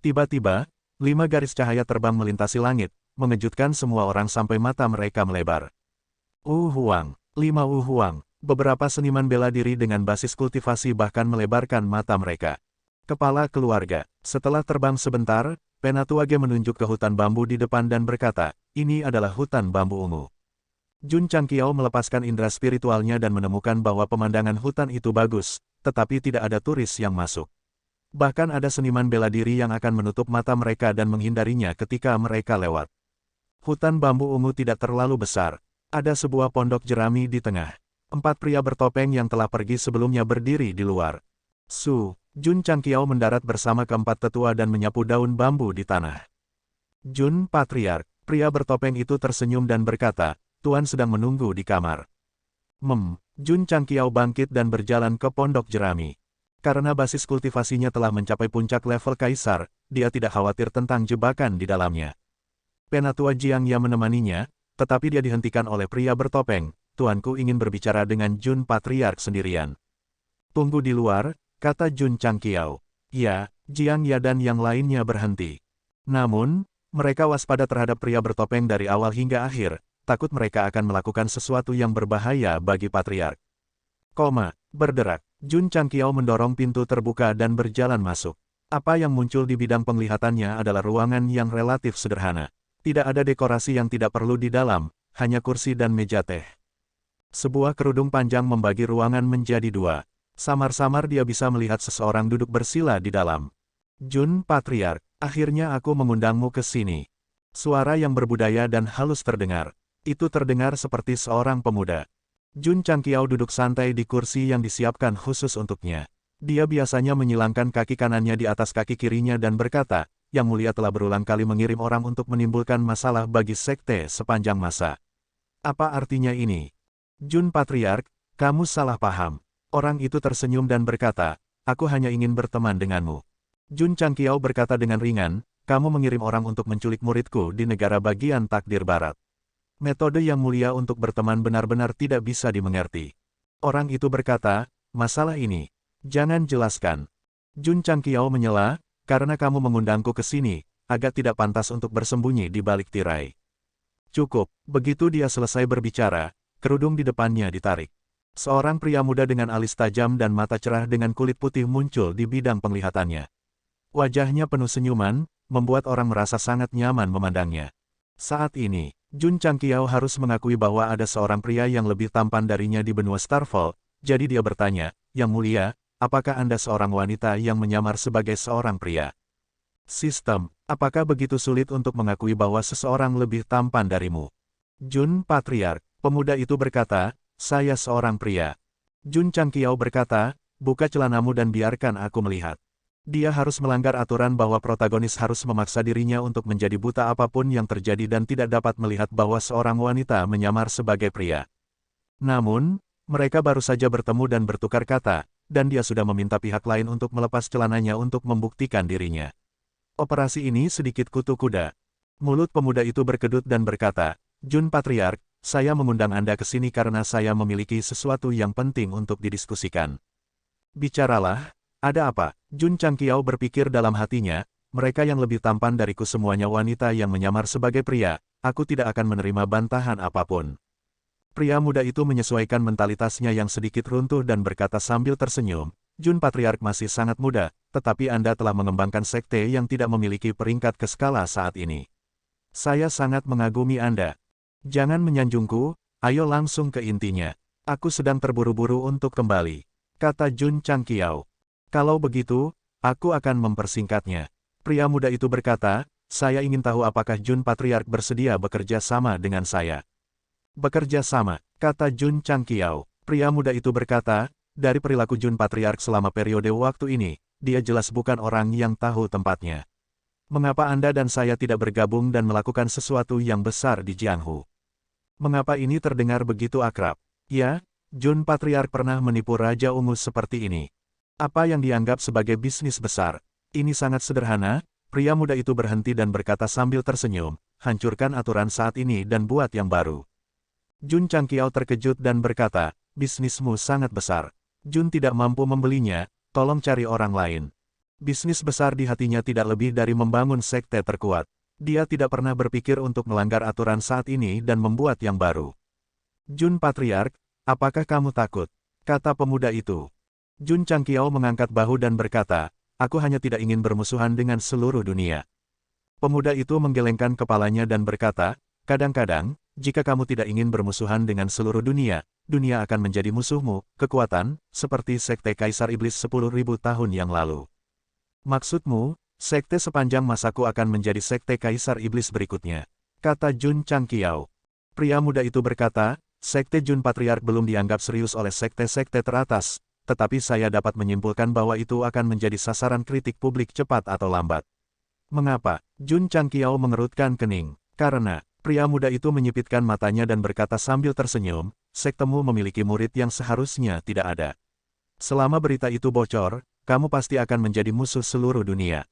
Tiba-tiba, 5 garis cahaya terbang melintasi langit, mengejutkan semua orang sampai mata mereka melebar. Huang, 5 Huang, beberapa seniman bela diri dengan basis kultivasi bahkan melebarkan mata mereka. Kepala keluarga, setelah terbang sebentar, Penatua Ge menunjuk ke hutan bambu di depan dan berkata, ini adalah hutan bambu ungu. Jun Changqiao melepaskan indera spiritualnya dan menemukan bahwa pemandangan hutan itu bagus, tetapi tidak ada turis yang masuk. Bahkan ada seniman bela diri yang akan menutup mata mereka dan menghindarinya ketika mereka lewat. Hutan bambu ungu tidak terlalu besar. Ada sebuah pondok jerami di tengah. 4 pria bertopeng yang telah pergi sebelumnya berdiri di luar. Jun Changqiao mendarat bersama keempat tetua dan menyapu daun bambu di tanah. Jun Patriark, pria bertopeng itu tersenyum dan berkata, Tuan sedang menunggu di kamar. Jun Changqiao bangkit dan berjalan ke pondok jerami. Karena basis kultivasinya telah mencapai puncak level kaisar, dia tidak khawatir tentang jebakan di dalamnya. Penatua Jiang Ya menemaninya, tetapi dia dihentikan oleh pria bertopeng. Tuanku ingin berbicara dengan Jun Patriark sendirian. Tunggu di luar, kata Jun Changqiao. Ya, Jiang Ya dan yang lainnya berhenti. Namun, mereka waspada terhadap pria bertopeng dari awal hingga akhir, takut mereka akan melakukan sesuatu yang berbahaya bagi Patriark. Berderak, Jun Changqiao mendorong pintu terbuka dan berjalan masuk. Apa yang muncul di bidang penglihatannya adalah ruangan yang relatif sederhana. Tidak ada dekorasi yang tidak perlu di dalam, hanya kursi dan meja teh. Sebuah kerudung panjang membagi ruangan menjadi 2. Samar-samar dia bisa melihat seseorang duduk bersila di dalam. Jun Patriark, akhirnya aku mengundangmu ke sini. Suara yang berbudaya dan halus terdengar. Itu terdengar seperti seorang pemuda. Jun Changqiao duduk santai di kursi yang disiapkan khusus untuknya. Dia biasanya menyilangkan kaki kanannya di atas kaki kirinya dan berkata, Yang Mulia telah berulang kali mengirim orang untuk menimbulkan masalah bagi sekte sepanjang masa. Apa artinya ini? Jun Patriark, kamu salah paham. Orang itu tersenyum dan berkata, aku hanya ingin berteman denganmu. Jun Changqiao berkata dengan ringan, kamu mengirim orang untuk menculik muridku di negara bagian takdir barat. Metode Yang Mulia untuk berteman benar-benar tidak bisa dimengerti. Orang itu berkata, masalah ini, jangan jelaskan. Jun Changqiao menyela, karena kamu mengundangku ke sini, agak tidak pantas untuk bersembunyi di balik tirai. Cukup, begitu dia selesai berbicara, kerudung di depannya ditarik. Seorang pria muda dengan alis tajam dan mata cerah dengan kulit putih muncul di bidang penglihatannya. Wajahnya penuh senyuman, membuat orang merasa sangat nyaman memandangnya. Saat ini, Jun Changqiao harus mengakui bahwa ada seorang pria yang lebih tampan darinya di benua Starfall, jadi dia bertanya, "Yang mulia, apakah Anda seorang wanita yang menyamar sebagai seorang pria?" Sistem, apakah begitu sulit untuk mengakui bahwa seseorang lebih tampan darimu? Jun Patriark, pemuda itu berkata, "Saya seorang pria." Jun Changqiao berkata, "Buka celanamu dan biarkan aku melihat." Dia harus melanggar aturan bahwa protagonis harus memaksa dirinya untuk menjadi buta apapun yang terjadi dan tidak dapat melihat bahwa seorang wanita menyamar sebagai pria. Namun, mereka baru saja bertemu dan bertukar kata, dan dia sudah meminta pihak lain untuk melepas celananya untuk membuktikan dirinya. Operasi ini sedikit kutu kuda. Mulut pemuda itu berkedut dan berkata, "Jun Patriark, saya mengundang Anda ke sini karena saya memiliki sesuatu yang penting untuk didiskusikan." "Bicaralah, ada apa?" Jun Changqiao berpikir dalam hatinya, "Mereka yang lebih tampan dariku semuanya wanita yang menyamar sebagai pria, aku tidak akan menerima bantahan apapun." Pria muda itu menyesuaikan mentalitasnya yang sedikit runtuh dan berkata sambil tersenyum, "Jun Patriark masih sangat muda, tetapi Anda telah mengembangkan sekte yang tidak memiliki peringkat ke skala saat ini. Saya sangat mengagumi Anda. Jangan menyanjungku, ayo langsung ke intinya. Aku sedang terburu-buru untuk kembali," kata Jun Changqiao. "Kalau begitu, aku akan mempersingkatnya." Pria muda itu berkata, "Saya ingin tahu apakah Jun Patriark bersedia bekerja sama dengan saya." "Bekerja sama," kata Jun Changqiao. Pria muda itu berkata, "Dari perilaku Jun Patriark selama periode waktu ini, dia jelas bukan orang yang tahu tempatnya. Mengapa Anda dan saya tidak bergabung dan melakukan sesuatu yang besar di Jianghu?" Mengapa ini terdengar begitu akrab? Ya, Jun Patriark pernah menipu Raja Ungu seperti ini. Apa yang dianggap sebagai bisnis besar? Ini sangat sederhana, pria muda itu berhenti dan berkata sambil tersenyum, "Hancurkan aturan saat ini dan buat yang baru." Jun Changqiao terkejut dan berkata, "Bisnismu sangat besar. Jun tidak mampu membelinya, tolong cari orang lain." Bisnis besar di hatinya tidak lebih dari membangun sekte terkuat. Dia tidak pernah berpikir untuk melanggar aturan saat ini dan membuat yang baru. "Jun Patriark, apakah kamu takut?" kata pemuda itu. Jun Changqiao mengangkat bahu dan berkata, "Aku hanya tidak ingin bermusuhan dengan seluruh dunia." Pemuda itu menggelengkan kepalanya dan berkata, "Kadang-kadang, jika kamu tidak ingin bermusuhan dengan seluruh dunia, dunia akan menjadi musuhmu, kekuatan, seperti Sekte Kaisar Iblis 10.000 tahun yang lalu." "Maksudmu, sekte sepanjang masaku akan menjadi Sekte Kaisar Iblis berikutnya," kata Jun Changqiao. Pria muda itu berkata, "Sekte Jun Patriark belum dianggap serius oleh sekte-sekte teratas, tetapi saya dapat menyimpulkan bahwa itu akan menjadi sasaran kritik publik cepat atau lambat." "Mengapa?" Jun Changqiao mengerutkan kening. "Karena," pria muda itu menyipitkan matanya dan berkata sambil tersenyum, "sektemu memiliki murid yang seharusnya tidak ada. Selama berita itu bocor, kamu pasti akan menjadi musuh seluruh dunia."